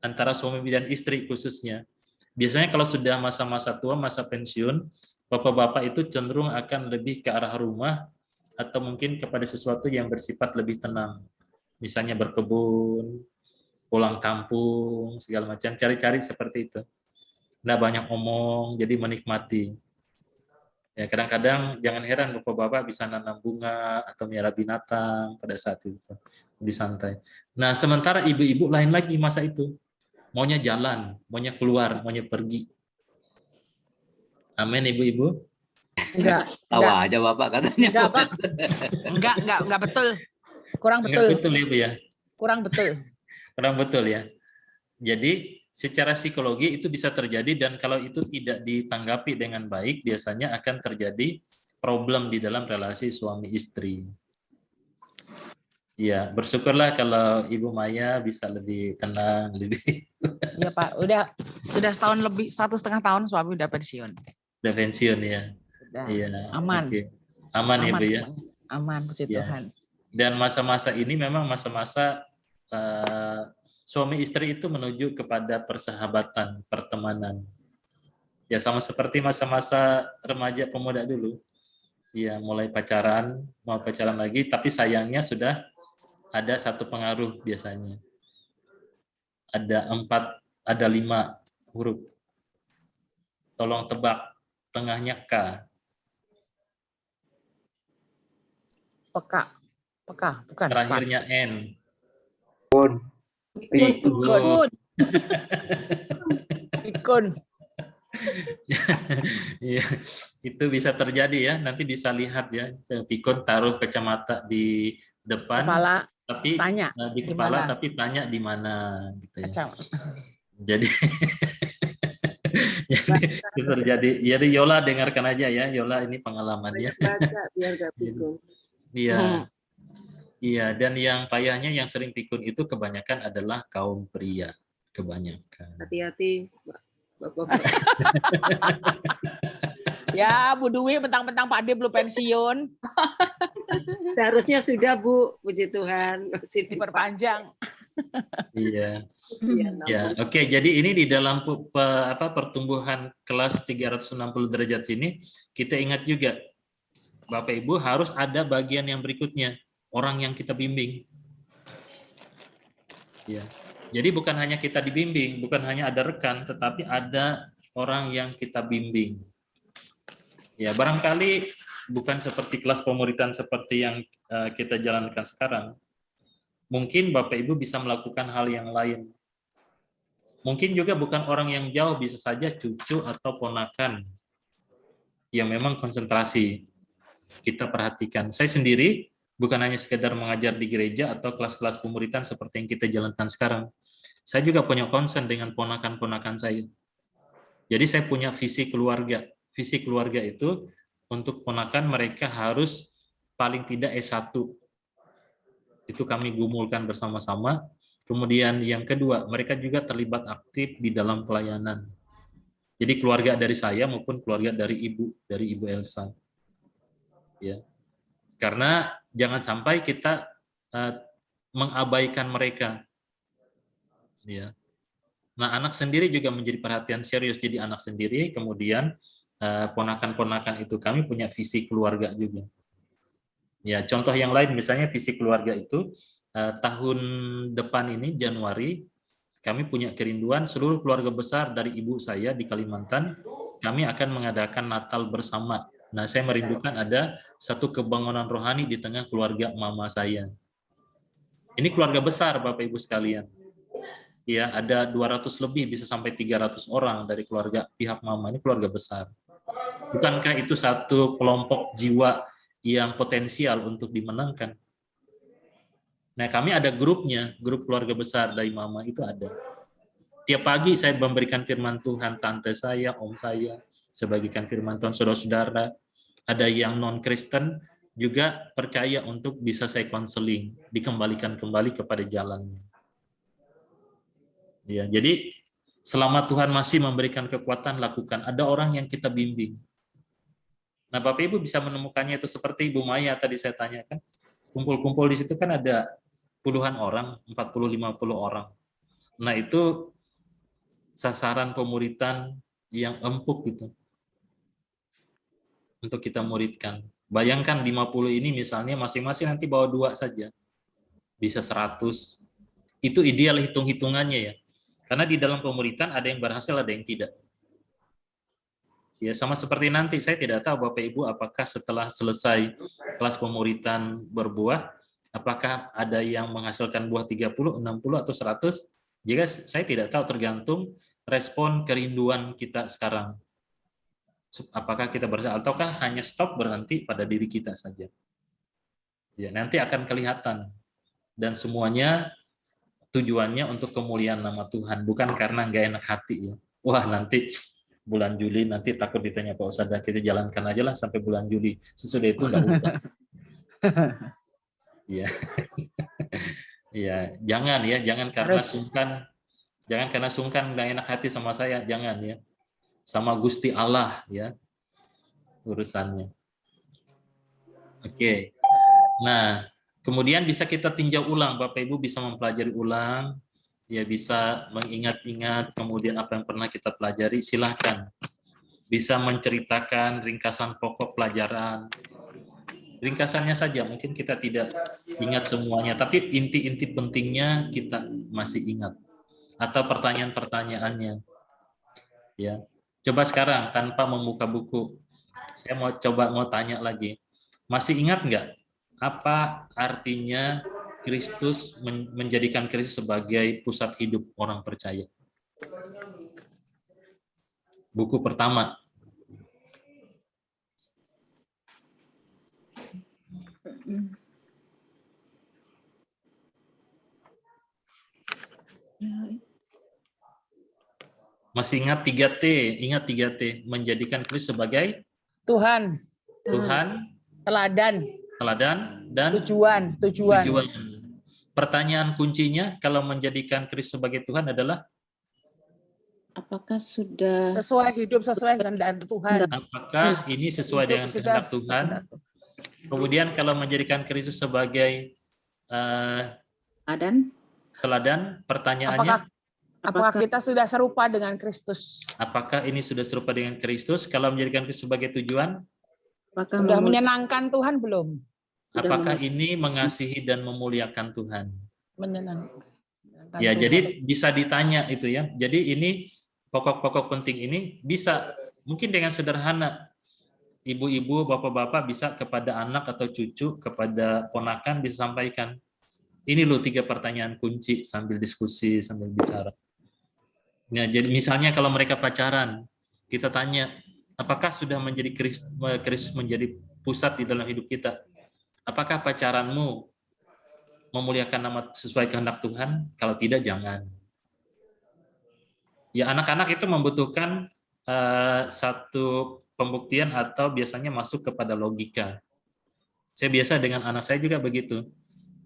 antara suami dan istri khususnya. Biasanya kalau sudah masa-masa tua, masa pensiun, Bapak-bapak itu cenderung akan lebih ke arah rumah atau mungkin kepada sesuatu yang bersifat lebih tenang. Misalnya berkebun, pulang kampung, segala macam, cari-cari seperti itu. Nggak banyak ngomong, jadi menikmati. Ya, kadang-kadang jangan heran Bapak-bapak bisa nanam bunga atau melihara binatang pada saat itu, lebih santai. Nah, sementara ibu-ibu lain lagi masa itu. Maunya jalan, maunya keluar, maunya pergi. Amin, ibu-ibu. Tawa aja Bapak katanya. Enggak, Pak. Enggak betul. Kurang betul. Enggak betul, Ibu ya. Kurang betul. Kurang betul ya. Jadi secara psikologi itu bisa terjadi, dan kalau itu tidak ditanggapi dengan baik, biasanya akan terjadi problem di dalam relasi suami istri. Ya, bersyukurlah kalau Ibu Maya bisa lebih tenang, lebih. Iya Pak, sudah setahun lebih, 1,5 tahun suami udah pensiun. Udah pensiun ya. Sudah. Iya. Aman. Okay. Aman ya Bu ya. Semuanya. Aman, puji Tuhan. Dan masa-masa ini memang masa-masa suami istri itu menuju kepada persahabatan, pertemanan. Ya sama seperti masa-masa remaja pemuda dulu. Ya mulai pacaran, mau pacaran lagi, tapi sayangnya sudah ada satu pengaruh biasanya. Ada 5 huruf. Tolong tebak, tengahnya K. Peka, bukan. Terakhirnya N. Pikun. Ya, itu bisa terjadi ya. Nanti bisa lihat ya. Pikun taruh kacamata di depan, kepala, tapi tanya di kepala, dimana? tapi tanya di mana gitu ya. Jadi itu terjadi. Jadi Yola dengarkan aja ya. Yola ini pengalamannya. Baca biar gak pikun. Iya. Iya, dan yang payahnya yang sering pikun itu kebanyakan adalah kaum pria, kebanyakan. Hati-hati, Bapak. Ya, Bu Dwi, mentang-mentang Pak Ade belum pensiun. Seharusnya sudah, Bu. Puji Tuhan. Masih diperpanjang. Iya. Ya, oke. Jadi ini di dalam pertumbuhan kelas 360 derajat sini, kita ingat juga, Bapak Ibu harus ada bagian yang berikutnya. Orang yang kita bimbing. Ya. Jadi bukan hanya kita dibimbing, bukan hanya ada rekan, tetapi ada orang yang kita bimbing. Ya, barangkali bukan seperti kelas pemuritan seperti yang kita jalankan sekarang. Mungkin Bapak Ibu bisa melakukan hal yang lain. Mungkin juga bukan orang yang jauh, bisa saja cucu atau ponakan yang memang konsentrasi kita perhatikan. Saya sendiri bukan hanya sekedar mengajar di gereja atau kelas-kelas pemuritan seperti yang kita jalankan sekarang. Saya juga punya concern dengan ponakan-ponakan saya. Jadi saya punya visi keluarga. Visi keluarga itu untuk ponakan mereka harus paling tidak S1. Itu kami gumulkan bersama-sama. Kemudian yang kedua, mereka juga terlibat aktif di dalam pelayanan. Jadi keluarga dari saya maupun keluarga dari Ibu Elsa. Ya. Karena jangan sampai kita mengabaikan mereka. Ya. Nah, anak sendiri juga menjadi perhatian serius. Jadi anak sendiri, kemudian ponakan-ponakan itu kami punya visi keluarga juga. Ya, contoh yang lain misalnya visi keluarga itu tahun depan ini Januari kami punya kerinduan seluruh keluarga besar dari ibu saya di Kalimantan, kami akan mengadakan Natal bersama. Nah, saya merindukan ada satu kebangunan rohani di tengah keluarga mama saya. Ini keluarga besar, Bapak Ibu sekalian. Ya, ada 200 lebih, bisa sampai 300 orang dari keluarga pihak mama. Ini keluarga besar. Bukankah itu satu kelompok jiwa yang potensial untuk dimenangkan? Nah, kami ada grupnya, grup keluarga besar dari mama itu ada. Tiap pagi saya memberikan firman Tuhan, tante saya, om saya, saya bagikan firman Tuhan, saudara-saudara. Ada yang non-Kristen juga percaya untuk bisa saya konseling, dikembalikan kembali kepada jalannya. Ya, jadi selama Tuhan masih memberikan kekuatan, lakukan. Ada orang yang kita bimbing. Nah, Bapak Ibu bisa menemukannya itu seperti Ibu Maya tadi saya tanyakan. Kumpul-kumpul di situ kan ada puluhan orang, 40-50 orang. Nah, itu sasaran pemuritan yang empuk gitu. Untuk kita muridkan. Bayangkan 50 ini misalnya masing-masing nanti bawa 2 saja. Bisa 100. Itu ideal hitung-hitungannya ya. Karena di dalam pemuritan ada yang berhasil, ada yang tidak. Ya, sama seperti nanti, saya tidak tahu Bapak Ibu apakah setelah selesai kelas pemuritan berbuah, apakah ada yang menghasilkan buah 30, 60, atau 100? Jika saya tidak tahu, tergantung respon kerinduan kita sekarang. Apakah kita berhasil, ataukah hanya stop berhenti pada diri kita saja. Ya, nanti akan kelihatan. Dan semuanya tujuannya untuk kemuliaan nama Tuhan, bukan karena nggak enak hati ya. Wah, nanti bulan Juli nanti takut ditanya Pak Ustadz, kita jalankan aja lah sampai bulan Juli. Sesudah itu nggak usah. Ya, ya jangan karena sungkan, jangan karena sungkan nggak enak hati sama saya, jangan ya. Sama Gusti Allah ya urusannya. Oke. Nah, kemudian bisa kita tinjau ulang, Bapak Ibu bisa mempelajari ulang, ya bisa mengingat-ingat kemudian apa yang pernah kita pelajari, silahkan. Bisa menceritakan ringkasan pokok pelajaran. Ringkasannya saja, mungkin kita tidak ingat semuanya, tapi inti-inti pentingnya kita masih ingat. Atau pertanyaan-pertanyaannya. Ya. Coba sekarang tanpa membuka buku, saya mau tanya lagi. Masih ingat nggak? Apa artinya Kristus menjadikan Kristus sebagai pusat hidup orang percaya? Buku pertama. Masih ingat 3T? Ingat 3T. Menjadikan Kristus sebagai Tuhan, teladan, dan tujuan. Pertanyaan kuncinya kalau menjadikan Kristus sebagai Tuhan adalah apakah sudah sesuai kehendak Tuhan? Apakah ini sesuai dengan kehendak Tuhan? Kemudian kalau menjadikan Kristus sebagai teladan, pertanyaannya apakah kita sudah serupa dengan Kristus? Apakah ini sudah serupa dengan Kristus? Kalau menjadikan Kristus sebagai tujuan? Sudah menyenangkan Tuhan belum? Apakah ini mengasihi dan memuliakan Tuhan? Menyenangkan. Ya, jadi bisa ditanya itu ya. Jadi ini pokok-pokok penting ini bisa mungkin dengan sederhana. Ibu-ibu, bapak-bapak bisa kepada anak atau cucu, kepada ponakan bisa sampaikan. Ini loh 3 pertanyaan kunci sambil diskusi, sambil bicara. Ya, jadi misalnya kalau mereka pacaran, kita tanya, apakah sudah menjadi Kristus menjadi pusat di dalam hidup kita? Apakah pacaranmu memuliakan nama sesuai kehendak Tuhan? Kalau tidak, jangan. Ya, anak-anak itu membutuhkan satu pembuktian atau biasanya masuk kepada logika. Saya biasa dengan anak saya juga begitu.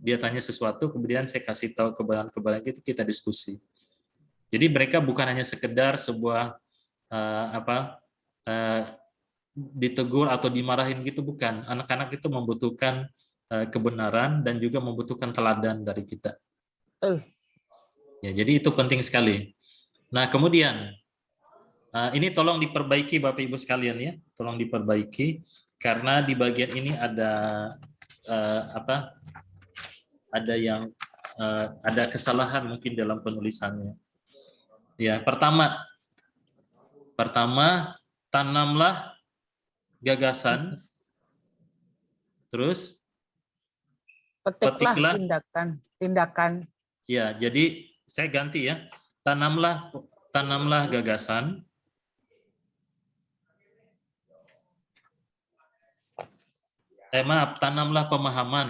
Dia tanya sesuatu, kemudian saya kasih tahu kebenaran-kebenaran itu, kita diskusi. Jadi mereka bukan hanya sekedar sebuah ditegur atau dimarahin gitu, bukan. Anak-anak itu membutuhkan kebenaran dan juga membutuhkan teladan dari kita. Ya, jadi itu penting sekali. Nah, kemudian ini tolong diperbaiki Bapak Ibu sekalian ya, tolong diperbaiki karena di bagian ini ada ada yang ada kesalahan mungkin dalam penulisannya. Ya, pertama tanamlah gagasan, terus Petiklah petiklah. tindakan. Ya, jadi saya ganti ya. Tanamlah gagasan. Tanamlah pemahaman.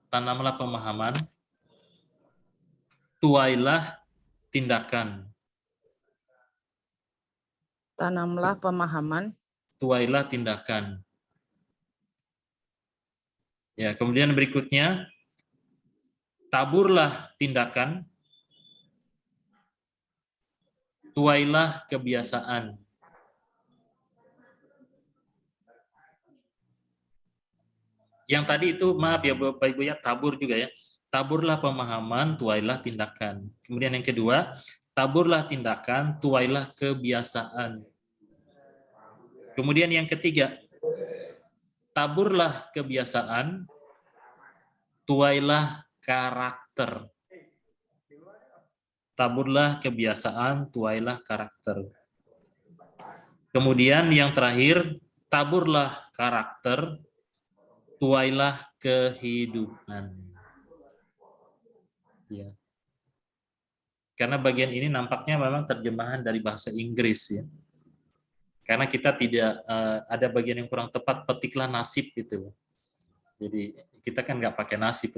Tanamlah pemahaman. Tuailah tindakan. Tanamlah pemahaman. Tuailah tindakan. Ya, kemudian berikutnya, taburlah tindakan, tuailah kebiasaan. Yang tadi itu, maaf ya Bapak Ibu ya, tabur juga ya. Taburlah pemahaman, tuailah tindakan. Kemudian yang kedua, taburlah tindakan, tuailah kebiasaan. Kemudian yang ketiga, taburlah kebiasaan, tuailah karakter. Taburlah kebiasaan, tuailah karakter. Kemudian yang terakhir, taburlah karakter, tuailah kehidupan. Ya. Karena bagian ini nampaknya memang terjemahan dari bahasa Inggris ya. Karena kita tidak ada bagian yang kurang tepat, petiklah nasib gitu. Jadi kita kan nggak pakai nasib.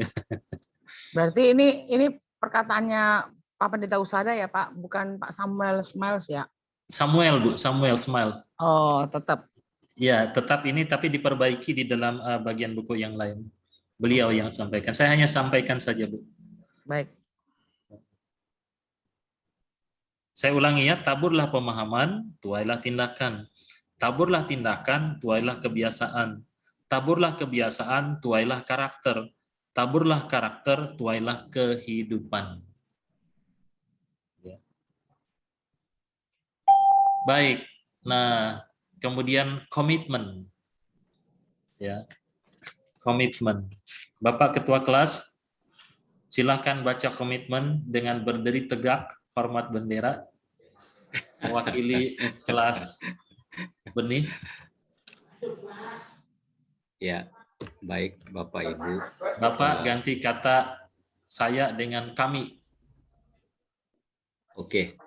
Berarti ini perkataannya Pak Pendeta Usada ya Pak, bukan Pak Samuel Smiles ya? Samuel Bu, Samuel Smiles. Oh tetap. Ya tetap ini, tapi diperbaiki di dalam bagian buku yang lain. Beliau yang sampaikan. Saya hanya sampaikan saja Bu. Baik. Saya ulangi ya, taburlah pemahaman, tuailah tindakan. Taburlah tindakan, tuailah kebiasaan. Taburlah kebiasaan, tuailah karakter. Taburlah karakter, tuailah kehidupan. Ya. Baik. Nah, kemudian komitmen. Ya. Komitmen. Bapak Ketua Kelas, silakan baca komitmen dengan berdiri tegak, hormat bendera, mewakili kelas benih. Ya, baik Bapak Ibu. Bapak ganti kata saya dengan kami. Oke.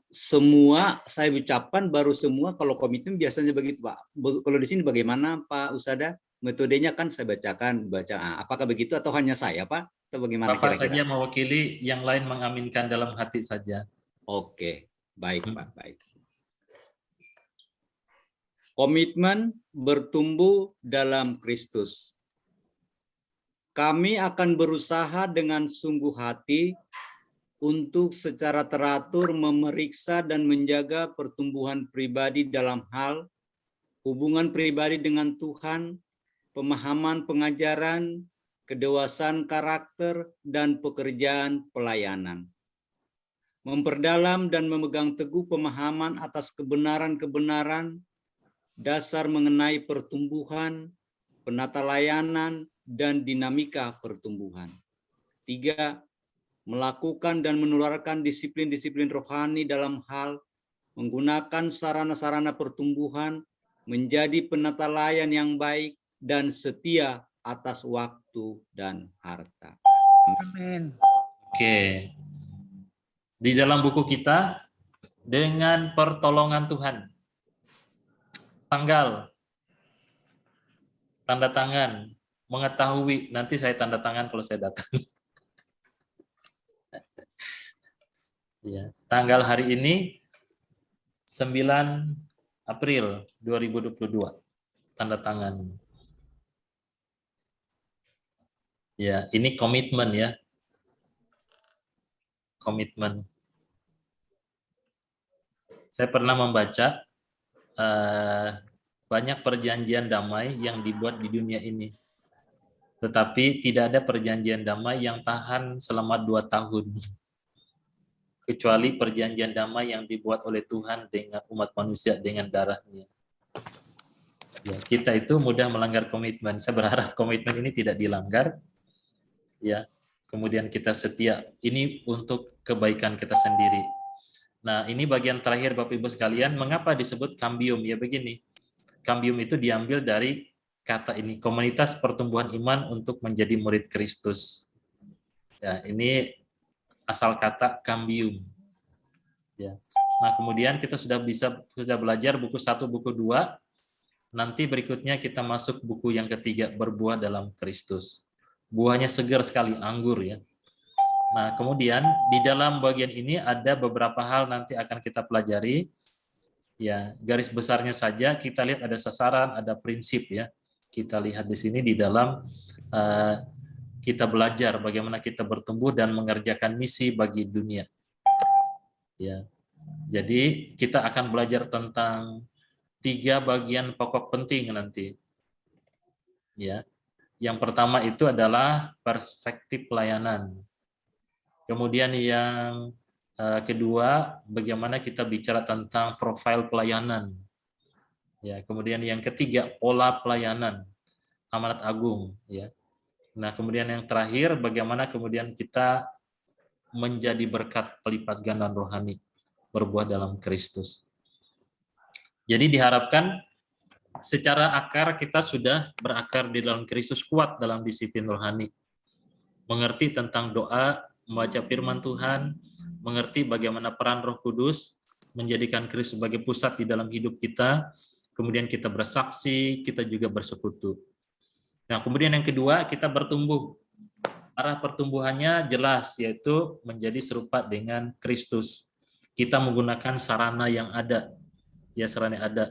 Semua saya ucapkan baru semua, kalau komitmen biasanya begitu Pak. Kalau di sini bagaimana Pak Usada? Metodenya kan saya bacakan, apakah begitu atau hanya saya Pak? Atau bagaimana Bapak kira-kira? saja mewakili, yang lain mengaminkan dalam hati saja. Oke, baik Pak, baik. Komitmen bertumbuh dalam Kristus. Kami akan berusaha dengan sungguh hati untuk secara teratur memeriksa dan menjaga pertumbuhan pribadi dalam hal hubungan pribadi dengan Tuhan, pemahaman pengajaran, kedewasaan karakter, dan pekerjaan pelayanan. Memperdalam dan memegang teguh pemahaman atas kebenaran-kebenaran, dasar mengenai pertumbuhan, penata layanan, dan dinamika pertumbuhan. 3. Melakukan dan menularkan disiplin-disiplin rohani dalam hal menggunakan sarana-sarana pertumbuhan, menjadi penata layan yang baik, dan setia atas waktu dan harta. Amin. Oke. Di dalam buku kita, dengan pertolongan Tuhan, tanggal, tanda tangan, mengetahui, nanti saya tanda tangan kalau saya datang. Ya, tanggal hari ini 9 April 2022, tanda tangan. Ya, ini komitmen ya. Komitmen. Saya pernah membaca banyak perjanjian damai yang dibuat di dunia ini. Tetapi tidak ada perjanjian damai yang tahan selama 2 tahun. Kecuali perjanjian damai yang dibuat oleh Tuhan dengan umat manusia dengan darahnya. Ya, kita itu mudah melanggar komitmen. Saya berharap komitmen ini tidak dilanggar. ya. Kemudian kita setia. Ini untuk kebaikan kita sendiri. Nah, ini bagian terakhir Bapak Ibu sekalian, mengapa disebut kambium? Ya begini. Kambium itu diambil dari kata ini, komunitas pertumbuhan iman untuk menjadi murid Kristus. Ya, ini asal kata kambium. Ya. Nah, kemudian kita sudah belajar buku 1, buku 2. Nanti berikutnya kita masuk buku yang ketiga, berbuah dalam Kristus. Buahnya segar sekali, anggur ya. Nah, kemudian di dalam bagian ini ada beberapa hal nanti akan kita pelajari. Ya, garis besarnya saja kita lihat ada sasaran, ada prinsip ya. Kita lihat di sini di dalam kita belajar bagaimana kita bertumbuh dan mengerjakan misi bagi dunia. Ya. Jadi kita akan belajar tentang 3 bagian pokok penting nanti. Ya. Yang pertama itu adalah perspektif pelayanan. Kemudian yang kedua, bagaimana kita bicara tentang profil pelayanan. Ya, kemudian yang ketiga, pola pelayanan, amanat agung. Ya. Nah, kemudian yang terakhir, bagaimana kemudian kita menjadi berkat pelipat ganda rohani, berbuah dalam Kristus. Jadi diharapkan secara akar kita sudah berakar di dalam Kristus, kuat dalam disiplin rohani. Mengerti tentang doa, membaca firman Tuhan, mengerti bagaimana peran Roh Kudus menjadikan Kristus sebagai pusat di dalam hidup kita, kemudian kita bersaksi, kita juga bersekutu. Nah, kemudian yang kedua, kita bertumbuh. Arah pertumbuhannya jelas, yaitu menjadi serupa dengan Kristus. Kita menggunakan sarana yang ada, ya sarana yang ada.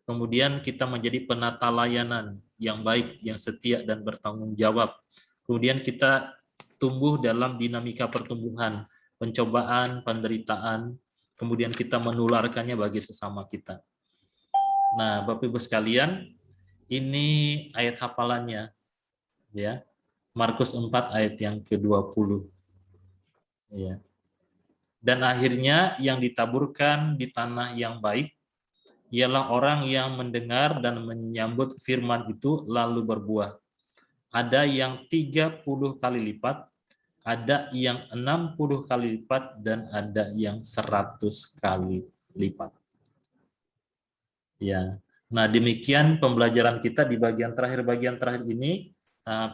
Kemudian kita menjadi penata layanan yang baik, yang setia dan bertanggung jawab. Kemudian kita tumbuh dalam dinamika pertumbuhan, pencobaan, penderitaan, kemudian kita menularkannya bagi sesama kita. Nah, Bapak Ibu sekalian, ini ayat hafalannya, ya. Markus 4 ayat yang ke-20. Ya. Dan akhirnya yang ditaburkan di tanah yang baik ialah orang yang mendengar dan menyambut firman itu lalu berbuah. Ada yang 30 kali lipat, ada yang 60 kali lipat, dan ada yang 100 kali lipat. Ya. Nah, demikian pembelajaran kita di bagian terakhir ini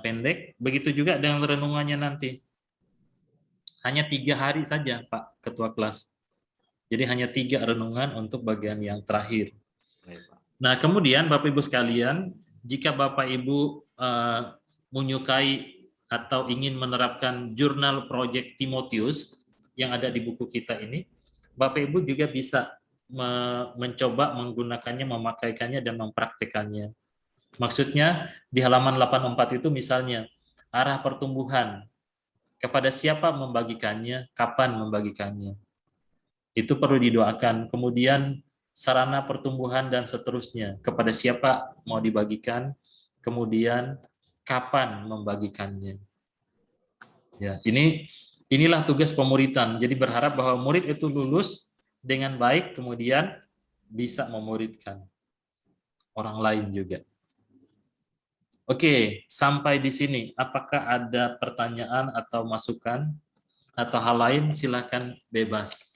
pendek. Begitu juga dengan renungannya nanti. Hanya 3 hari saja, Pak Ketua Kelas. Jadi hanya 3 renungan untuk bagian yang terakhir. Nah, kemudian Bapak Ibu sekalian, jika Bapak Ibu menyukai atau ingin menerapkan jurnal Project Timotius yang ada di buku kita ini, Bapak Ibu juga bisa mencoba menggunakannya, memakaikannya dan mempraktekannya. Maksudnya di halaman 84 itu misalnya arah pertumbuhan, kepada siapa membagikannya, kapan membagikannya. Itu perlu didoakan. Kemudian sarana pertumbuhan dan seterusnya, kepada siapa mau dibagikan, kemudian kapan membagikannya. Ya, inilah tugas pemuritan. Jadi berharap bahwa murid itu lulus dengan baik, kemudian bisa memuridkan orang lain juga. Oke, sampai di sini. Apakah ada pertanyaan atau masukan atau hal lain? Silakan bebas.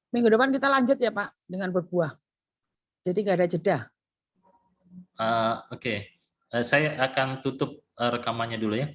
Minggu depan kita lanjut ya Pak dengan berbuah. Jadi nggak ada jeda. Oke. Saya akan tutup rekamannya dulu ya.